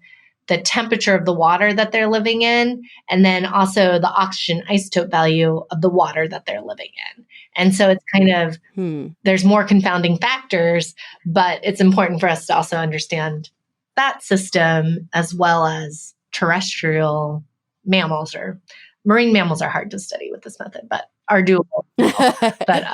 the temperature of the water that they're living in, and then also the oxygen isotope value of the water that they're living in. And so it's kind of, there's more confounding factors, but it's important for us to also understand that system, as well as terrestrial mammals. Or marine mammals are hard to study with this method, but are doable. But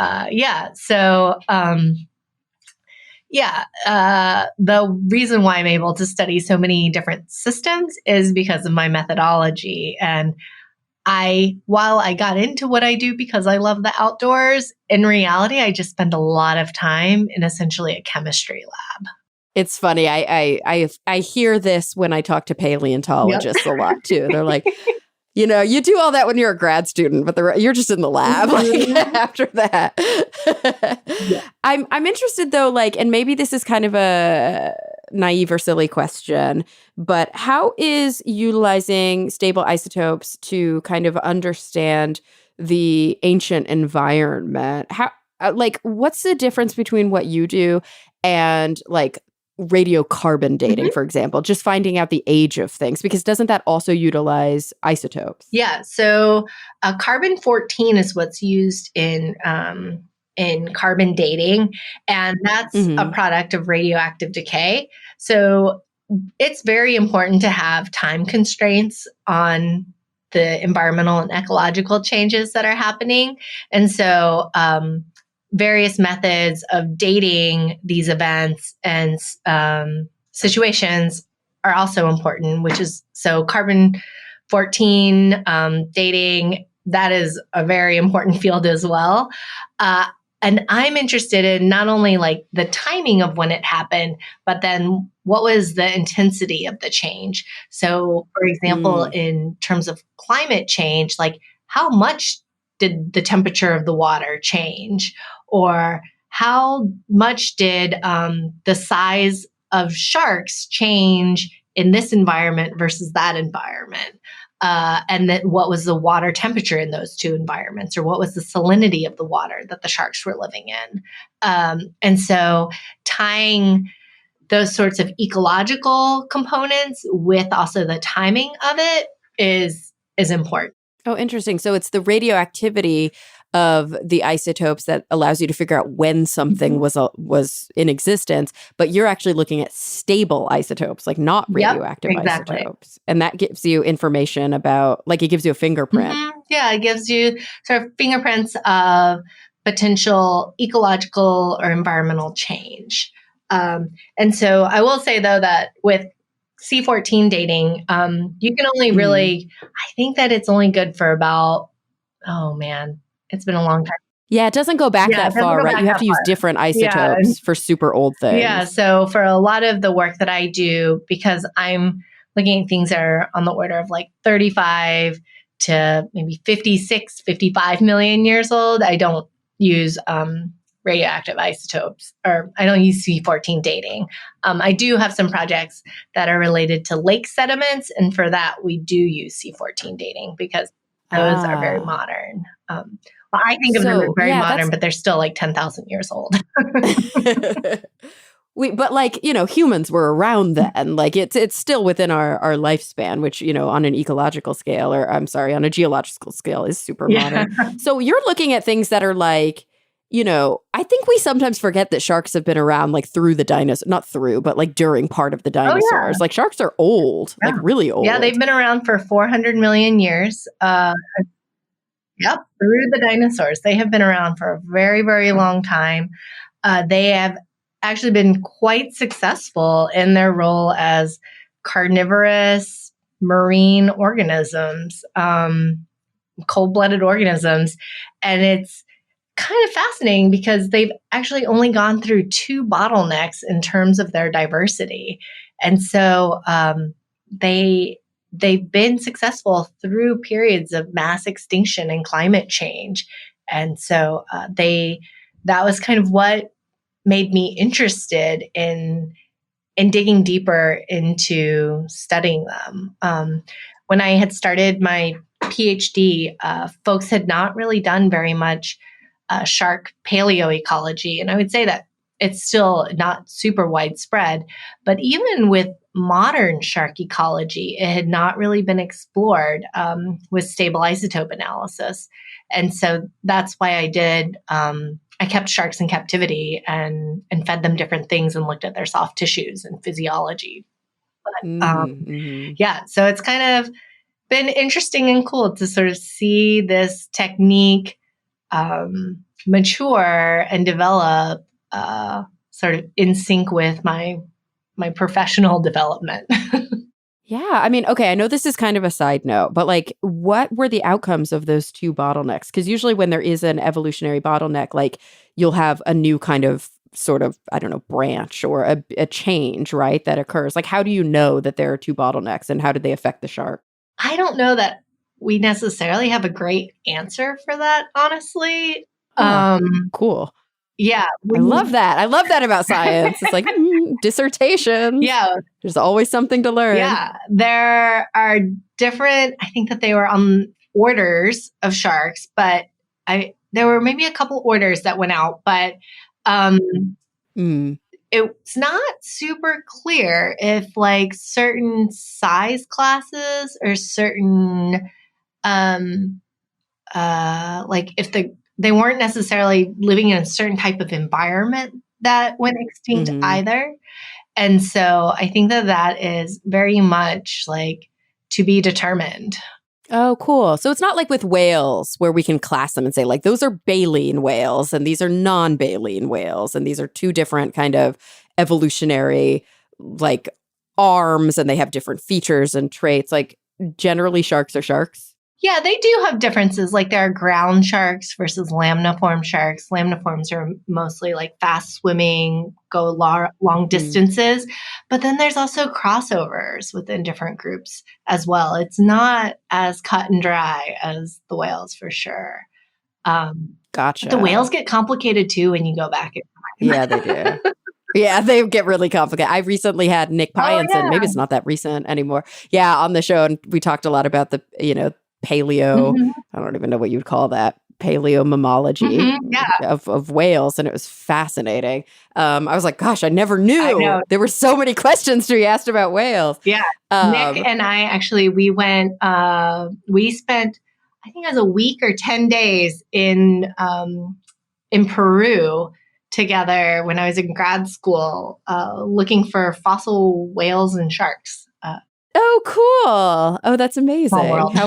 the reason why I'm able to study so many different systems is because of my methodology. And while I got into what I do because I love the outdoors, in reality, I just spend a lot of time in essentially a chemistry lab. It's funny. I hear this when I talk to paleontologists a lot too. They're like, you do all that when you're a grad student, but you're just in the lab after that. I'm interested though, and maybe this is kind of a naive or silly question, but how is utilizing stable isotopes to kind of understand the ancient environment? How, what's the difference between what you do and radiocarbon dating, for example, just finding out the age of things, because doesn't that also utilize isotopes? Yeah. So carbon-14 is what's used in carbon dating, and that's a product of radioactive decay. So it's very important to have time constraints on the environmental and ecological changes that are happening. And so various methods of dating these events and situations are also important, which is so carbon 14 dating, that is a very important field as well. And I'm interested in not only like the timing of when it happened, but then what was the intensity of the change? So, for example, in terms of climate change, like how much did the temperature of the water change? Or how much did the size of sharks change in this environment versus that environment? And then what was the water temperature in those two environments, or what was the salinity of the water that the sharks were living in? And so tying those sorts of ecological components with also the timing of it is important. Oh, interesting. So it's the radioactivity of the isotopes that allows you to figure out when something was in existence, but you're actually looking at stable isotopes, like not radioactive isotopes. And that gives you information about, like, it gives you a fingerprint. Yeah, it gives you sort of fingerprints of potential ecological or environmental change. And so I will say, though, that with C14 dating, you can only really, I think that it's only good for about, oh man, it's been a long time. Yeah, it doesn't go back that far, right? You have to use different isotopes for super old things. Yeah, so for a lot of the work that I do, because I'm looking at things that are on the order of like 35 to maybe 56, 55 million years old, I don't use radioactive isotopes, or I don't use C14 dating. I do have some projects that are related to lake sediments, and for that, we do use C14 dating because those are very modern. Well, I think of them as very modern, but they're still like 10,000 years old. But like, humans were around then. Like it's still within our lifespan, which, on an ecological scale, or I'm sorry, on a geological scale is super modern. So you're looking at things that are like, I think we sometimes forget that sharks have been around like through the dinosaurs, not through, but like during part of the dinosaurs. Like sharks are old, like really old. Yeah, they've been around for 400 million years. Yep, through the dinosaurs. They have been around for a very, very long time. They have actually been quite successful in their role as carnivorous marine organisms, cold-blooded organisms. And it's kind of fascinating because they've actually only gone through two bottlenecks in terms of their diversity. And so they've been successful through periods of mass extinction and climate change. And so that was kind of what made me interested in digging deeper into studying them. When I had started my PhD, folks had not really done very much shark paleoecology. And I would say that it's still not super widespread, but even with modern shark ecology, it had not really been explored with stable isotope analysis. And so that's why I kept sharks in captivity and fed them different things and looked at their soft tissues and physiology. But yeah, so it's kind of been interesting and cool to sort of see this technique mature and develop sort of in sync with my professional development. Yeah. I mean, okay, I know this is kind of a side note, but like, what were the outcomes of those two bottlenecks? Because usually when there is an evolutionary bottleneck, like you'll have a new kind of sort of, I don't know, branch or a change, right, that occurs. Like, how do you know that there are two bottlenecks and how did they affect the shark? I don't know that we necessarily have a great answer for that, honestly. Cool. Yeah. I love that. I love that about science. It's like dissertations. Yeah. There's always something to learn. Yeah. There are different, I think that they were on orders of sharks, but there were maybe a couple orders that went out, but it's not super clear if like certain size classes or certain like if they weren't necessarily living in a certain type of environment that went extinct either. And so I think that is very much like to be determined. Oh, cool. So it's not like with whales where we can class them and say, like, those are baleen whales and these are non-baleen whales. And these are two different kind of evolutionary, like, arms and they have different features and traits. Like, generally, sharks are sharks. Yeah, they do have differences. Like there are ground sharks versus lamniform sharks. Lamniforms are mostly like fast swimming, go long distances. But then there's also crossovers within different groups as well. It's not as cut and dry as the whales for sure. Gotcha. The whales get complicated too when you go back in time. Yeah, they do. Yeah, they get really complicated. I recently had Nick Pyenson. Maybe it's not that recent anymore. Yeah, on the show, and we talked a lot about the, paleo. I don't even know what you'd call that. Paleomammalogy of whales, and it was fascinating. I was like, gosh, I never knew. There were so many questions to be asked about whales. Yeah. Nick and I actually, we spent, I think it was a week or 10 days in Peru together when I was in grad school, looking for fossil whales and sharks. Oh, cool. Oh, that's amazing. World.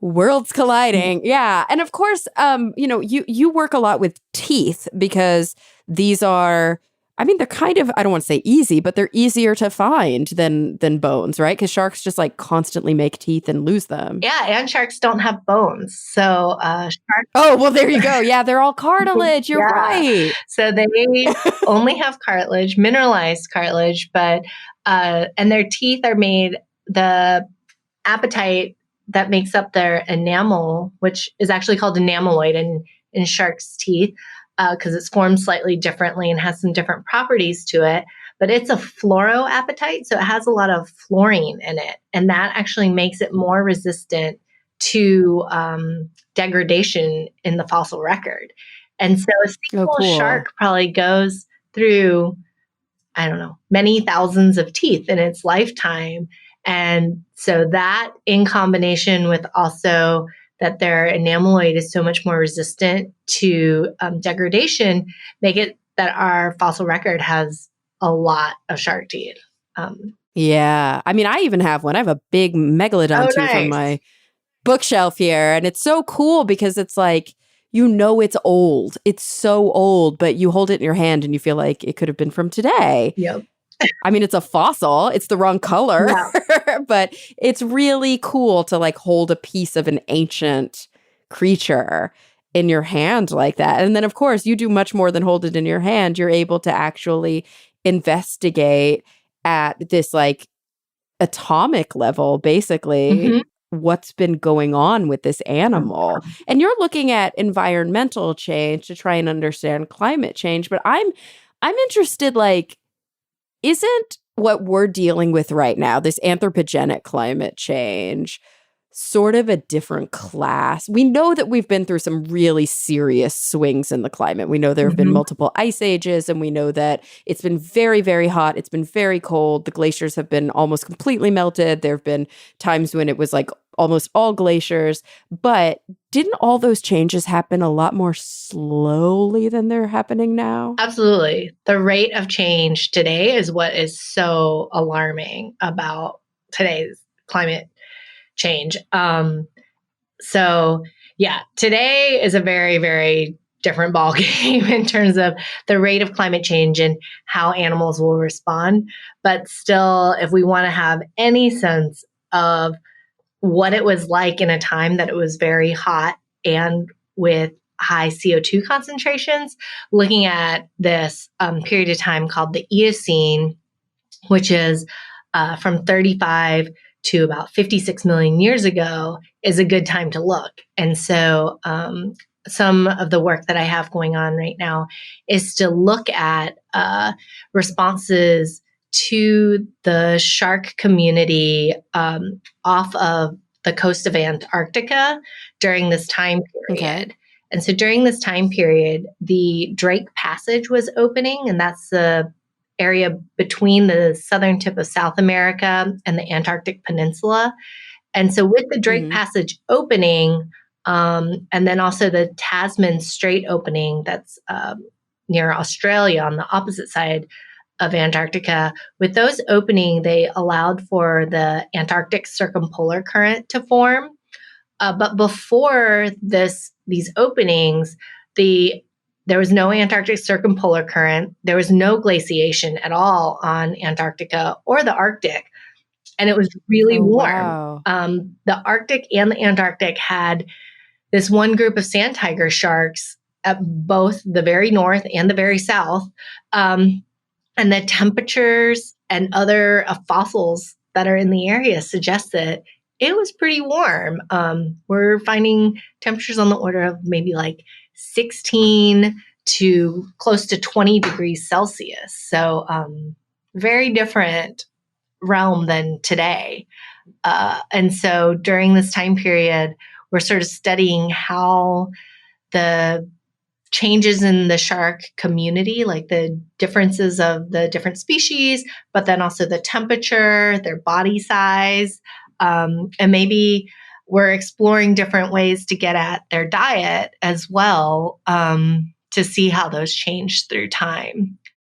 Worlds colliding. Yeah. And of course, you work a lot with teeth because these are, they're kind of, I don't want to say easy, but they're easier to find than bones, right? Because sharks just like constantly make teeth and lose them. Yeah, and sharks don't have bones. So sharks. Oh, well, there you go. Yeah, they're all cartilage. You're right. So they only have cartilage, mineralized cartilage, but and their teeth are made, the apatite that makes up their enamel, which is actually called enameloid in sharks' teeth, because it's formed slightly differently and has some different properties to it. But it's a fluoroapatite, so it has a lot of fluorine in it. And that actually makes it more resistant to degradation in the fossil record. And so a single shark probably goes through, I don't know, many thousands of teeth in its lifetime. And so that in combination with also that their enameloid is so much more resistant to degradation, make it that our fossil record has a lot of shark teeth. Yeah. I even have one. I have a big megalodon tooth on my bookshelf here. And it's so cool because it's like, it's old. It's so old, but you hold it in your hand and you feel like it could have been from today. Yep. It's a fossil. It's the wrong color, but it's really cool to like hold a piece of an ancient creature in your hand like that. And then, of course, you do much more than hold it in your hand. You're able to actually investigate at this like atomic level, basically, what's been going on with this animal. And you're looking at environmental change to try and understand climate change. But I'm interested, like, isn't what we're dealing with right now, this anthropogenic climate change, sort of a different class? We know that we've been through some really serious swings in the climate. We know there have been multiple ice ages, and we know that it's been very, very hot. It's been very cold. The glaciers have been almost completely melted. There have been times when it was like almost all glaciers. But didn't all those changes happen a lot more slowly than they're happening now? Absolutely. The rate of change today is what is so alarming about today's climate change. So yeah, today is a very, very different ballgame in terms of the rate of climate change and how animals will respond. But still, if we want to have any sense of what it was like in a time that it was very hot and with high CO2 concentrations, looking at this period of time called the Eocene, which is from 35 to about 56 million years ago, is a good time to look. And so some of the work that I have going on right now is to look at responses to the shark community off of the coast of Antarctica during this time period. Okay. And so during this time period, the Drake Passage was opening, and that's the area between the southern tip of South America and the Antarctic Peninsula. And so with the Drake Passage opening, and then also the Tasman Strait opening that's near Australia on the opposite side of Antarctica, with those opening, they allowed for the Antarctic circumpolar current to form. But before these openings, there was no Antarctic circumpolar current. There was no glaciation at all on Antarctica or the Arctic. And it was really Oh, warm. wow. The Arctic and the Antarctic had this one group of sand tiger sharks at both the very north and the very south. And the temperatures and other fossils that are in the area suggest that it was pretty warm. We're finding temperatures on the order of maybe like 16 to close to 20 degrees Celsius. So very different realm than today. And so during this time period, we're sort of studying how the changes in the shark community, like the differences of the different species, but then also the temperature, their body size, and maybe we're exploring different ways to get at their diet as well, to see how those change through time.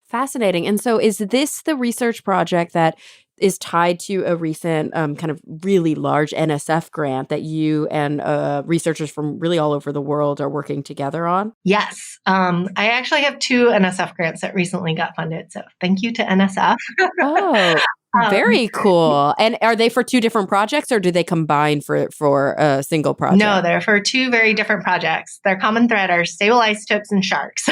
Fascinating. And so is this the research project that is tied to a recent kind of really large NSF grant that you and researchers from really all over the world are working together on? Yes. I actually have 2 NSF grants that recently got funded. So thank you to NSF. Oh, very cool. And are they for 2 different projects or do they combine for a single project? No, they're for 2 very different projects. Their common thread are stable isotopes and sharks.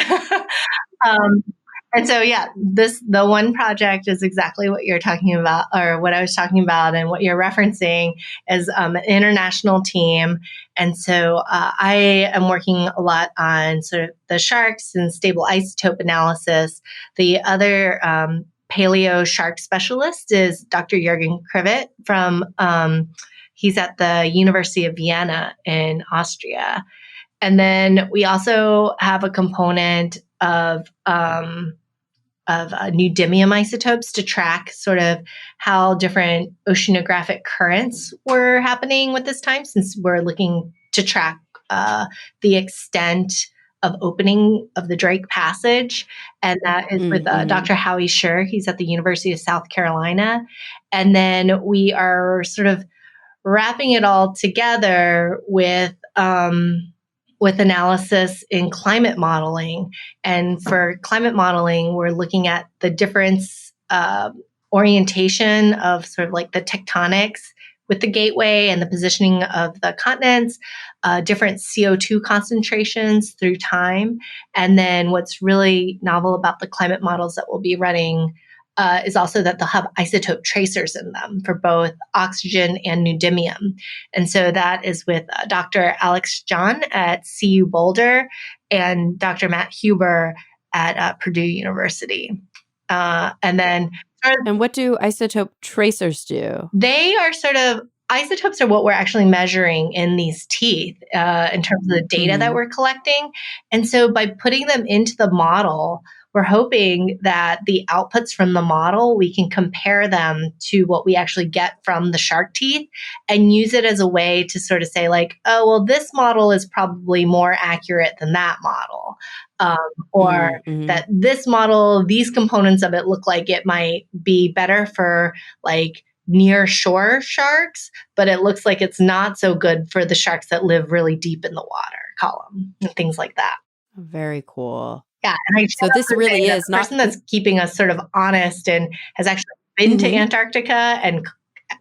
And so, yeah, the one project is exactly what you're talking about, or what I was talking about, and what you're referencing is an international team. And so I am working a lot on sort of the sharks and stable isotope analysis. The other paleo shark specialist is Dr. Jürgen Krivet from, he's at the University of Vienna in Austria. And then we also have a component of neodymium isotopes to track sort of how different oceanographic currents were happening with this time, since we're looking to track the extent of opening of the Drake Passage. And that is with Dr. Howie Scher. He's at the University of South Carolina. And then we are sort of wrapping it all together with analysis in climate modeling. And for climate modeling, we're looking at the difference orientation of sort of like the tectonics with the gateway and the positioning of the continents, different CO2 concentrations through time. And then what's really novel about the climate models that we'll be running is also that they'll have isotope tracers in them for both oxygen and neodymium. And so that is with Dr. Alex John at CU Boulder and Dr. Matt Huber at Purdue University. And what do isotope tracers do? They are sort of, isotopes are what we're actually measuring in these teeth in terms of the data that we're collecting. And so by putting them into the model, we're hoping that the outputs from the model, we can compare them to what we actually get from the shark teeth and use it as a way to sort of say like, oh, well, this model is probably more accurate than that model. Or that this model, these components of it look like it might be better for like near shore sharks, but it looks like it's not so good for the sharks that live really deep in the water column and things like that. Very cool. Yeah, and so this really is the person that's keeping us sort of honest and has actually been to Antarctica and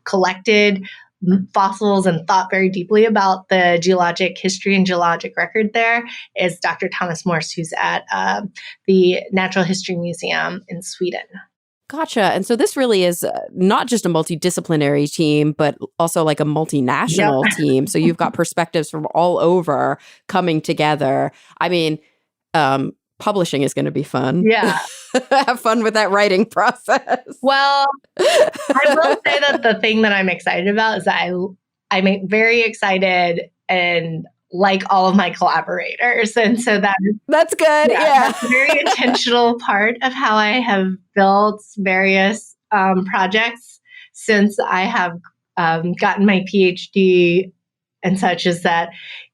collected fossils and thought very deeply about the geologic history and geologic record there is Dr. Thomas Morse, who's at the Natural History Museum in Sweden. Gotcha. And so this really is not just a multidisciplinary team, but also like a multinational team. So you've got perspectives from all over coming together. I mean, publishing is going to be fun. Yeah. Have fun with that writing process. Well, I will say that the thing that I'm excited about is that I'm very excited and like all of my collaborators. And so that's good. Yeah. That's a very intentional part of how I have built various projects since I have gotten my PhD and such, is that,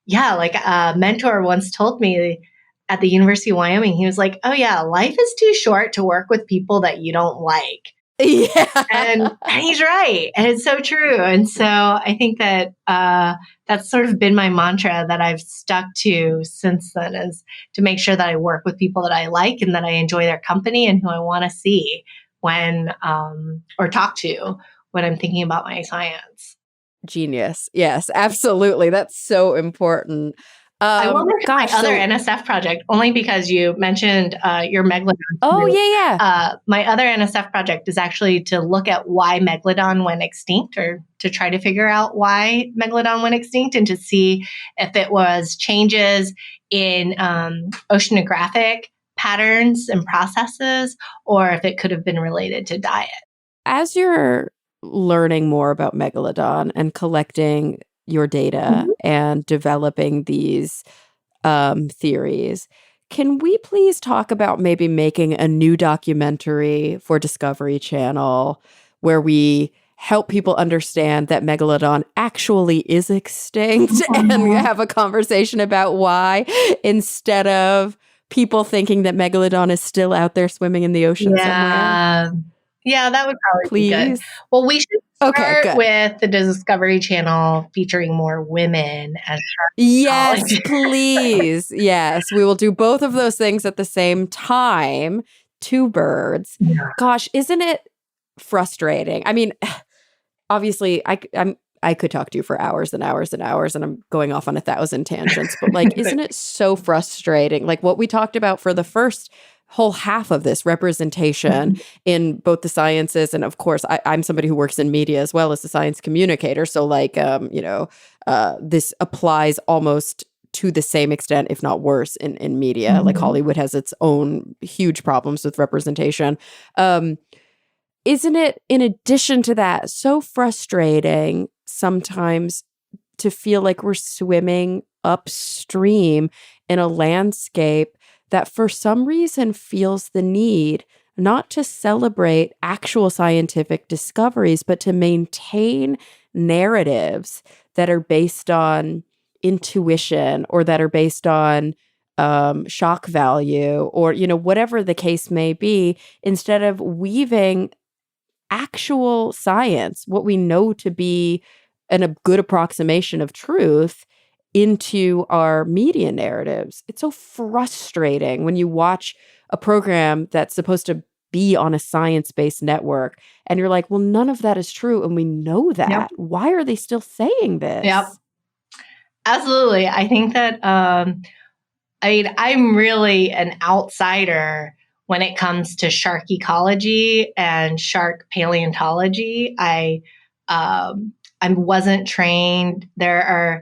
yeah, like a mentor once told me at the University of Wyoming, he was like, oh yeah, life is too short to work with people that you don't like. And he's right. And it's so true. And so I think that that's sort of been my mantra that I've stuck to since then, is to make sure that I work with people that I like and that I enjoy their company and who I want to see when, or talk to when I'm thinking about my science. Genius. Yes, absolutely. That's so important. I will mention my other NSF project only because you mentioned your megalodon. Oh, yeah. My other NSF project is actually to look at why megalodon went extinct, or to try to figure out why megalodon went extinct, and to see if it was changes in oceanographic patterns and processes, or if it could have been related to diet. As you're learning more about megalodon and collecting your data and developing these theories, can we please talk about maybe making a new documentary for Discovery Channel where we help people understand that megalodon actually is extinct and we have a conversation about why, instead of people thinking that megalodon is still out there swimming in the ocean somewhere? Yeah, that would probably be good. Well, we should start with the Discovery Channel featuring more women as shark Yes, please. Yes, we will do both of those things at the same time. Two birds. Yeah. Gosh, isn't it frustrating? I mean, obviously, I could talk to you for hours and hours and hours, and I'm going off on 1,000 tangents, but like, isn't it so frustrating? Like what we talked about for the first whole half of this, representation in both the sciences. And of course, I'm somebody who works in media as well as a science communicator. So like, this applies almost to the same extent, if not worse, in media. Like Hollywood has its own huge problems with representation. Isn't it, in addition to that, so frustrating sometimes to feel like we're swimming upstream in a landscape that for some reason feels the need not to celebrate actual scientific discoveries, but to maintain narratives that are based on intuition or that are based on shock value, or, whatever the case may be, instead of weaving actual science, what we know to be a good approximation of truth, into our media narratives. It's so frustrating when you watch a program that's supposed to be on a science-based network and you're like, well, none of that is true. And we know that. Yep. Why are they still saying this? Yep. Absolutely. I think that, I'm really an outsider when it comes to shark ecology and shark paleontology. I wasn't trained. There are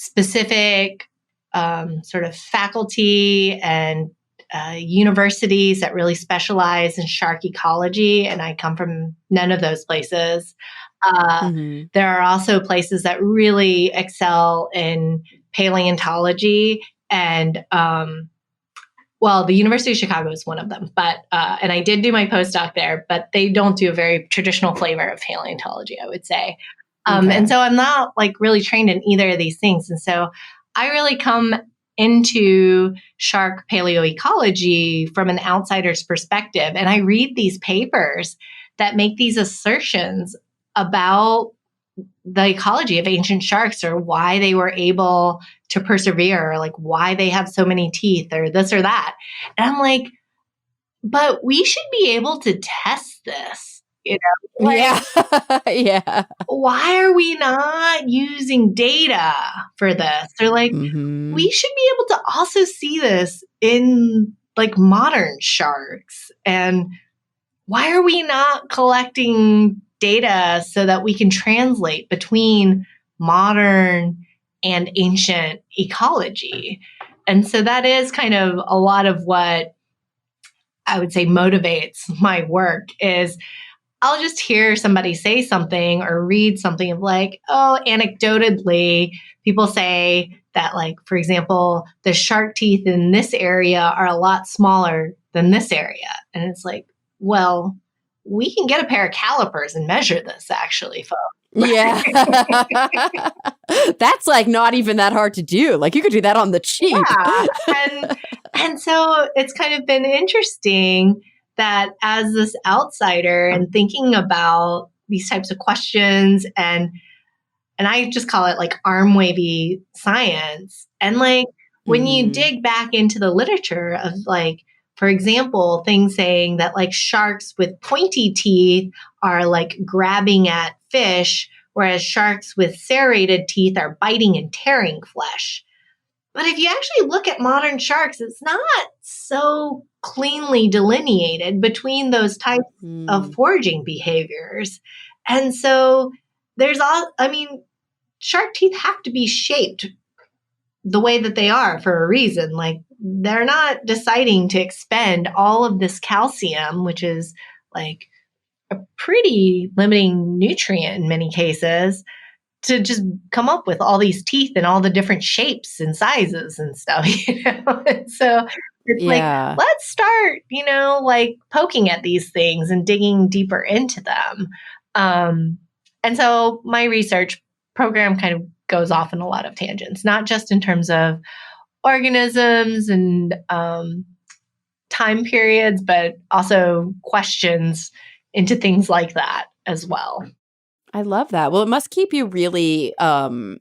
specific sort of faculty and universities that really specialize in shark ecology, and I come from none of those places. There are also places that really excel in paleontology, and the University of Chicago is one of them. But and I did do my postdoc there, but they don't do a very traditional flavor of paleontology, I would say. And so I'm not like really trained in either of these things. And so I really come into shark paleoecology from an outsider's perspective. And I read these papers that make these assertions about the ecology of ancient sharks, or why they were able to persevere, or like why they have so many teeth, or this or that. And I'm like, but we should be able to test this. Yeah. Why are we not using data for this? They're like, we should be able to also see this in like modern sharks. And why are we not collecting data so that we can translate between modern and ancient ecology? And so that is kind of a lot of what I would say motivates my work. Is I'll just hear somebody say something or read something of like, oh, anecdotally, people say that, like, for example, the shark teeth in this area are a lot smaller than this area. And it's like, well, we can get a pair of calipers and measure this, actually, folks. Yeah. That's like not even that hard to do. Like you could do that on the cheap. Yeah. And so it's kind of been interesting that as this outsider and thinking about these types of questions and I just call it like arm wavy science. And like when you dig back into the literature of like, for example, things saying that like sharks with pointy teeth are like grabbing at fish, whereas sharks with serrated teeth are biting and tearing flesh. But if you actually look at modern sharks, it's not so cleanly delineated between those types of foraging behaviors. And so shark teeth have to be shaped the way that they are for a reason. Like they're not deciding to expend all of this calcium, which is like a pretty limiting nutrient in many cases, to just come up with all these teeth and all the different shapes and sizes and stuff, And so it's like, let's start, like poking at these things and digging deeper into them. And so my research program kind of goes off in a lot of tangents, not just in terms of organisms and time periods, but also questions into things like that as well. I love that. Well, it must keep you really in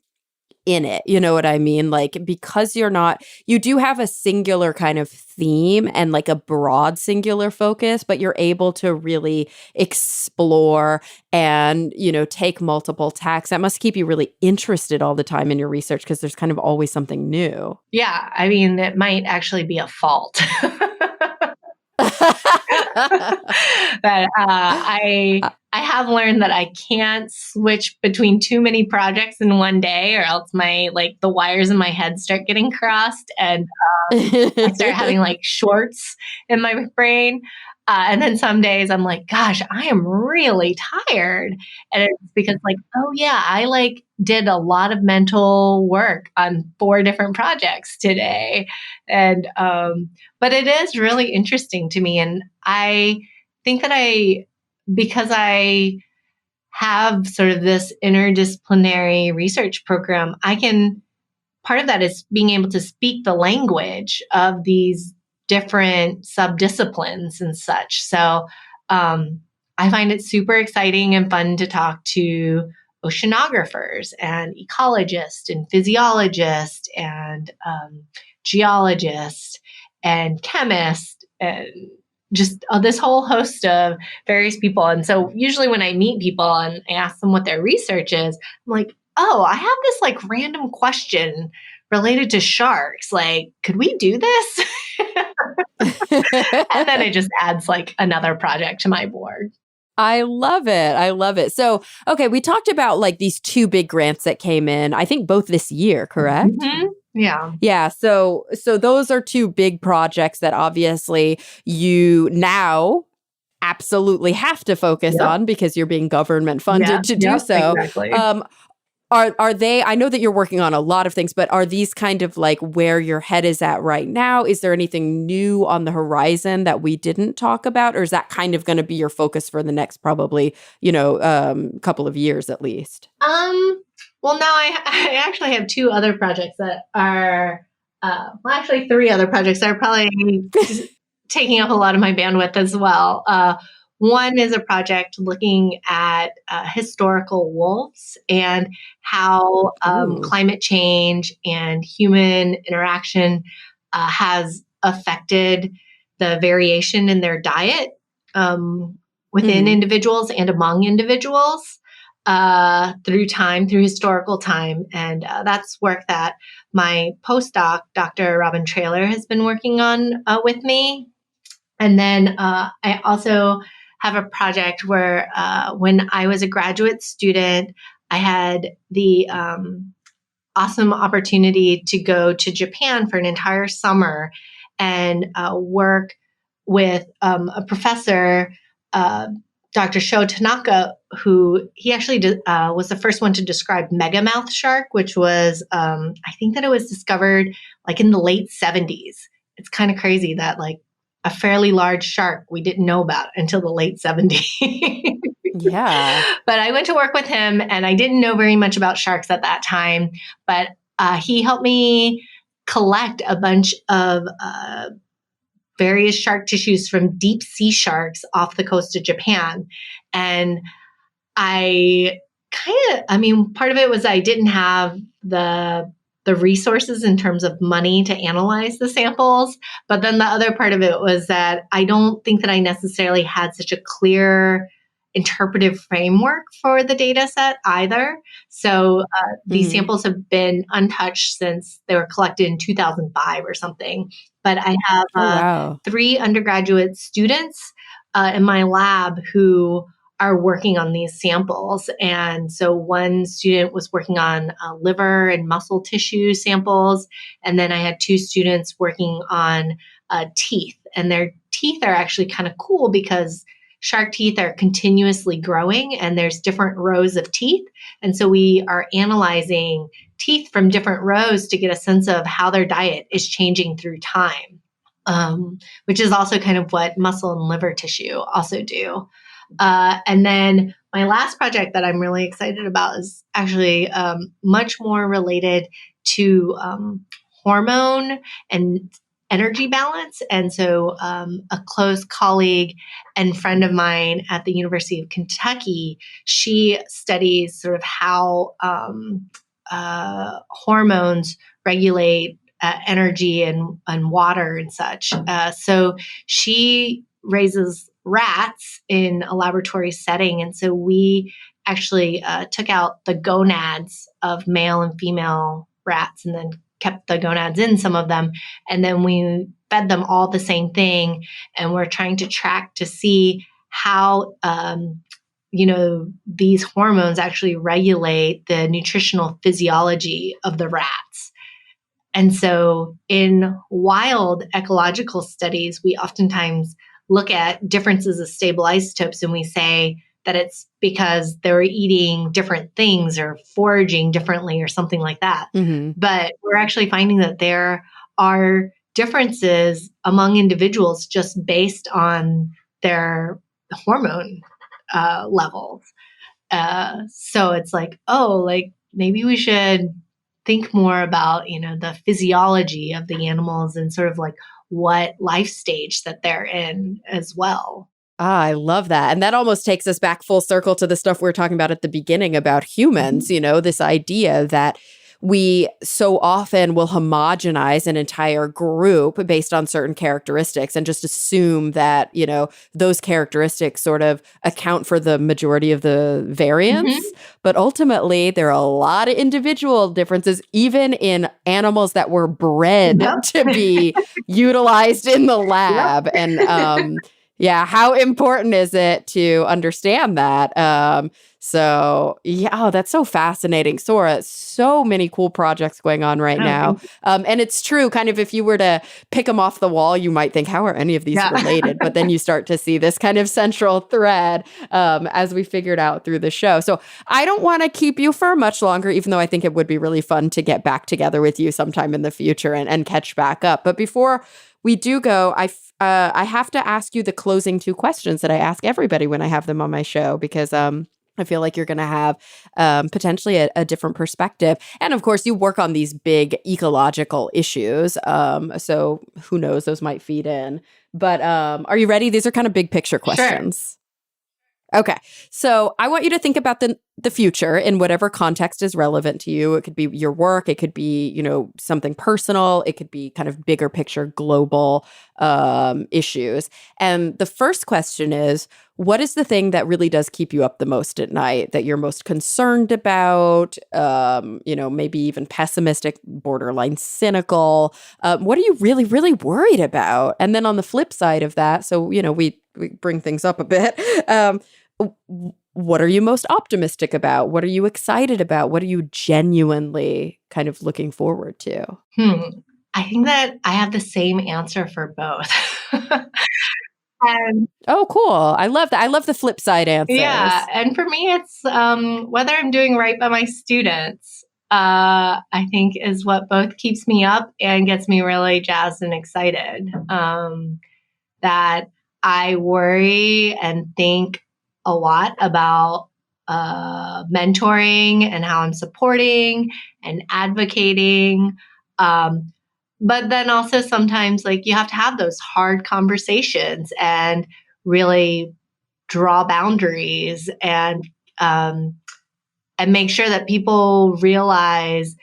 it. You know what I mean? Like, because you do have a singular kind of theme and like a broad singular focus, but you're able to really explore and, take multiple tacks. That must keep you really interested all the time in your research because there's kind of always something new. Yeah. I mean, it might actually be a fault. But I have learned that I can't switch between too many projects in one day, or else the wires in my head start getting crossed, and I start having like shorts in my brain. And then some days I'm like, gosh, I am really tired. And it's because oh yeah, I did a lot of mental work on 4 different projects today. And, but it is really interesting to me. And I think that because I have sort of this interdisciplinary research program, part of that is being able to speak the language of these different subdisciplines and such. So I find it super exciting and fun to talk to oceanographers and ecologists and physiologists and geologists and chemists and just this whole host of various people. And so usually when I meet people and I ask them what their research is, I'm like, oh, I have this random question related to sharks. Could we do this? And then it just adds another project to my board. I love it. I love it. So, okay, we talked about these 2 big grants that came in, I think both this year, correct? Mm-hmm. Yeah. Yeah. So those are 2 big projects that obviously you now absolutely have to focus on because you're being government funded to do so. Exactly. Are they, I know that you're working on a lot of things, but are these kind of where your head is at right now? Is there anything new on the horizon that we didn't talk about? Or is that kind of going to be your focus for the next probably, couple of years at least? Well, now I actually have 2 other projects that are, actually 3 other projects that are probably taking up a lot of my bandwidth as well. One is a project looking at historical wolves and how climate change and human interaction has affected the variation in their diet within individuals and among individuals through historical time. And that's work that my postdoc, Dr. Robin Traylor, has been working on with me. And then I also have a project where when I was a graduate student, I had the awesome opportunity to go to Japan for an entire summer and work with a professor, Dr. Sho Tanaka, who he actually was the first one to describe megamouth shark, which was, I think that it was discovered in the late 70s. It's kind of crazy that a fairly large shark we didn't know about until the late 70s. Yeah. But I went to work with him and I didn't know very much about sharks at that time, but he helped me collect a bunch of various shark tissues from deep sea sharks off the coast of Japan. And part of it was I didn't have the resources in terms of money to analyze the samples. But then the other part of it was that I don't think that I necessarily had such a clear interpretive framework for the data set either. So these samples have been untouched since they were collected in 2005 or something. But I have 3 undergraduate students in my lab who are working on these samples. And so one student was working on liver and muscle tissue samples. And then I had 2 students working on teeth. And their teeth are actually kind of cool because shark teeth are continuously growing and there's different rows of teeth. And so we are analyzing teeth from different rows to get a sense of how their diet is changing through time, which is also kind of what muscle and liver tissue also do. And then my last project that I'm really excited about is actually much more related to hormone and energy balance. And so a close colleague and friend of mine at the University of Kentucky, she studies sort of how hormones regulate energy and water and such. So she raises rats in a laboratory setting. And so we actually took out the gonads of male and female rats and then kept the gonads in some of them. And then we fed them all the same thing. And we're trying to track to see how, these hormones actually regulate the nutritional physiology of the rats. And so in wild ecological studies, we oftentimes look at differences of stable isotopes and we say that it's because they're eating different things or foraging differently or something like that. Mm-hmm. But we're actually finding that there are differences among individuals just based on their hormone levels. So it's like, maybe we should think more about, the physiology of the animals and sort of like what life stage that they're in as well. I love that. And that almost takes us back full circle to the stuff we were talking about at the beginning about humans, this idea that we so often will homogenize an entire group based on certain characteristics and just assume that, those characteristics sort of account for the majority of the variance. Mm-hmm. But ultimately, there are a lot of individual differences, even in animals that were bred to be utilized in the lab. And how important is it to understand that? That's so fascinating. Sora, so many cool projects going on right now. And it's true, kind of if you were to pick them off the wall, you might think, how are any of these related? But then you start to see this kind of central thread as we figured out through the show. So I don't want to keep you for much longer, even though I think it would be really fun to get back together with you sometime in the future and catch back up. But before we do go, I have to ask you the closing 2 questions that I ask everybody when I have them on my show, because I feel like you're going to have potentially a different perspective. And of course, you work on these big ecological issues. So who knows, those might feed in. But are you ready? These are kind of big picture questions. Sure. Okay. So I want you to think about the future in whatever context is relevant to you. It could be your work. It could be, something personal. It could be kind of bigger picture, global issues. And the first question is, what is the thing that really does keep you up the most at night, that you're most concerned about, maybe even pessimistic, borderline cynical? What are you really, really worried about? And then on the flip side of that, so, we bring things up a bit. What are you most optimistic about? What are you excited about? What are you genuinely kind of looking forward to? I think that I have the same answer for both. Oh, cool. I love that. I love the flip side answers. Yeah. And for me, it's whether I'm doing right by my students, I think is what both keeps me up and gets me really jazzed and excited. That I worry and think a lot about mentoring and how I'm supporting and advocating. but then also sometimes like you have to have those hard conversations and really draw boundaries and make sure that people realize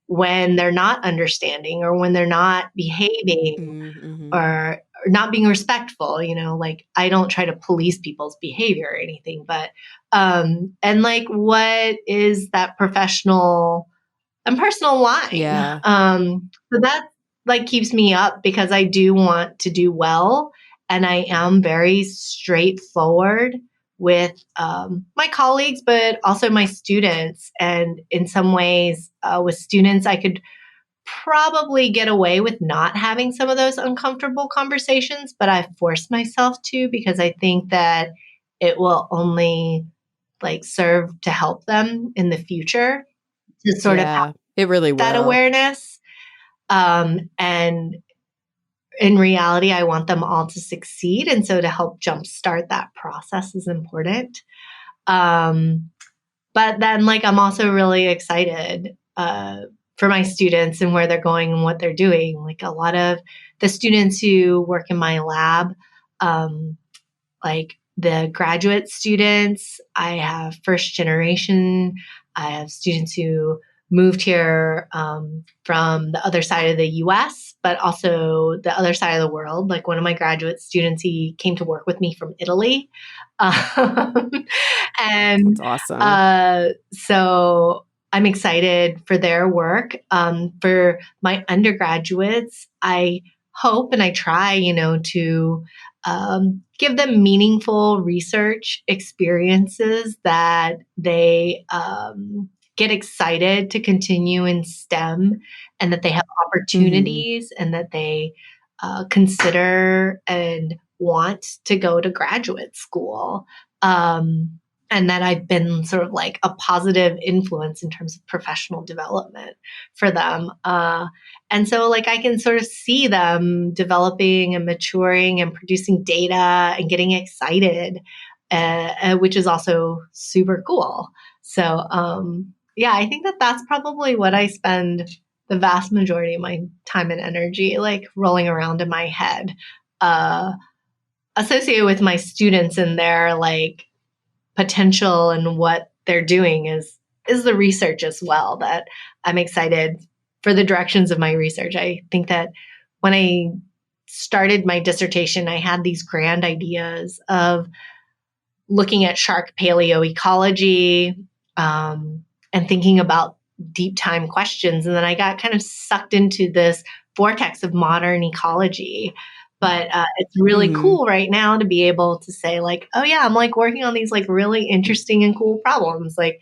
when they're not understanding or when they're not behaving Mm-hmm. or not being respectful, like I don't try to police people's behavior or anything, but and like what is that professional and personal line. Yeah. So that like keeps me up because I do want to do well, and I am very straightforward with my colleagues, but also my students. And in some ways, with students, I could probably get away with not having some of those uncomfortable conversations, but I force myself to because I think that it will only like serve to help them in the future to sort of Yeah. It really that will. awareness. And in reality, I want them all to succeed. And so to help jumpstart that process is important. Um, but then, like, I'm also really excited for my students and where they're going and what they're doing. Like, a lot of the students who work in my lab, um, like the graduate students, I have first generation, I have students who moved here from the other side of the US, but also the other side of the world. Like one of my graduate students, he came to work with me from Italy. Um, That's and awesome. so I'm excited for their work. For my undergraduates, I hope and I try, to give them meaningful research experiences that they get excited to continue in STEM and that they have Mm-hmm. opportunities and that they consider and want to go to graduate school. Um, and that I've been sort of like a positive influence in terms of professional development for them. And so, like, I can sort of see them developing and maturing and producing data and getting excited, which is also super cool. So, yeah, I think that that's probably what I spend the vast majority of my time and energy, like, rolling around in my head, uh, associated with my students and their, like, potential and what they're doing is the research as well that I'm excited for the directions of my research. I think that when I started my dissertation, I had these grand ideas of looking at shark paleoecology and thinking about deep time questions. And then I got kind of sucked into this vortex of modern ecology. But it's really Mm-hmm. cool right now to be able to say, like, oh, yeah, I'm like working on these like really interesting and cool problems. Like,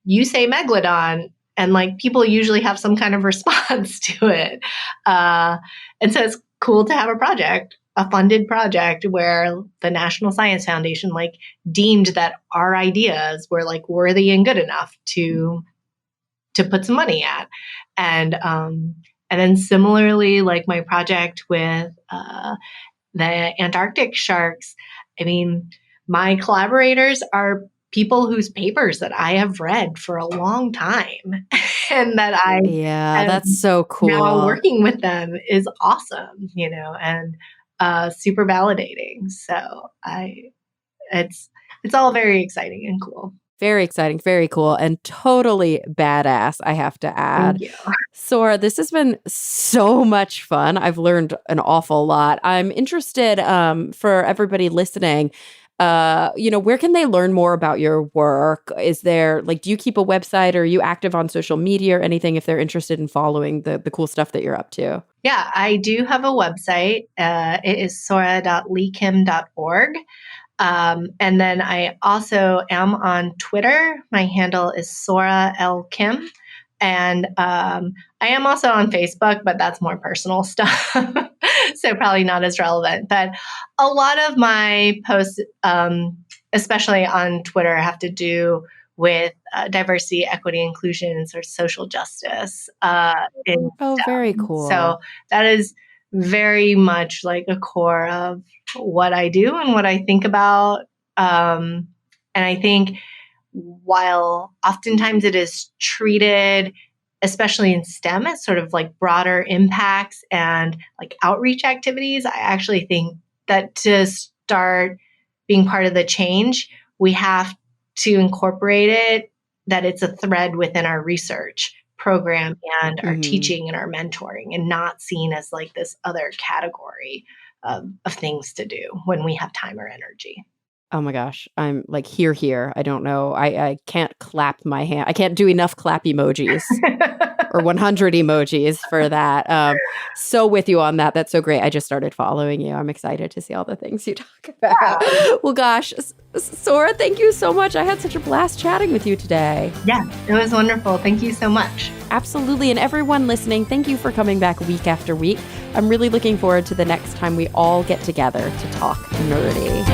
you say megalodon, and like people usually have some kind of response to it. And so it's cool to have a project, a funded project where the National Science Foundation like deemed that our ideas were like worthy and good enough to put some money at. And then similarly, like my project with the Antarctic sharks, I mean, my collaborators are people whose papers that I have read for a long time and that I Yeah, that's am so now cool. working with them is awesome, and super validating. So it's all very exciting and cool. Very exciting, very cool, and totally badass, I have to Thank add. you. Sora, this has been so much fun. I've learned an awful lot. I'm interested for everybody listening, where can they learn more about your work? Is there like, do you keep a website or are you active on social media or anything if they're interested in following the cool stuff that you're up to? Yeah, I do have a website. It is sora.leekim.org. And then I also am on Twitter. My handle is Sora L. Kim. And I am also on Facebook, but that's more personal stuff. So probably not as relevant. But a lot of my posts, especially on Twitter, have to do with diversity, equity, inclusion, and sort of social justice in Oh, very STEM. So cool. that is very much like a core of what I do and what I think about. And I think while oftentimes it is treated especially in STEM, as sort of like broader impacts and like outreach activities, I actually think that to start being part of the change, we have to incorporate it, that it's a thread within our research program and our teaching and our mentoring, and not seen as like this other category of things to do when we have time or energy. Oh my gosh. I'm like, here. I don't know. I can't clap my hand. I can't do enough clap emojis or 100 emojis for that. So with you on that. That's so great. I just started following you. I'm excited to see all the things you talk about. Well, gosh, Sora, thank you so much. I had such a blast chatting with you today. Yeah, it was wonderful. Thank you so much. Absolutely. And everyone listening, thank you for coming back week after week. I'm really looking forward to the next time we all get together to talk nerdy.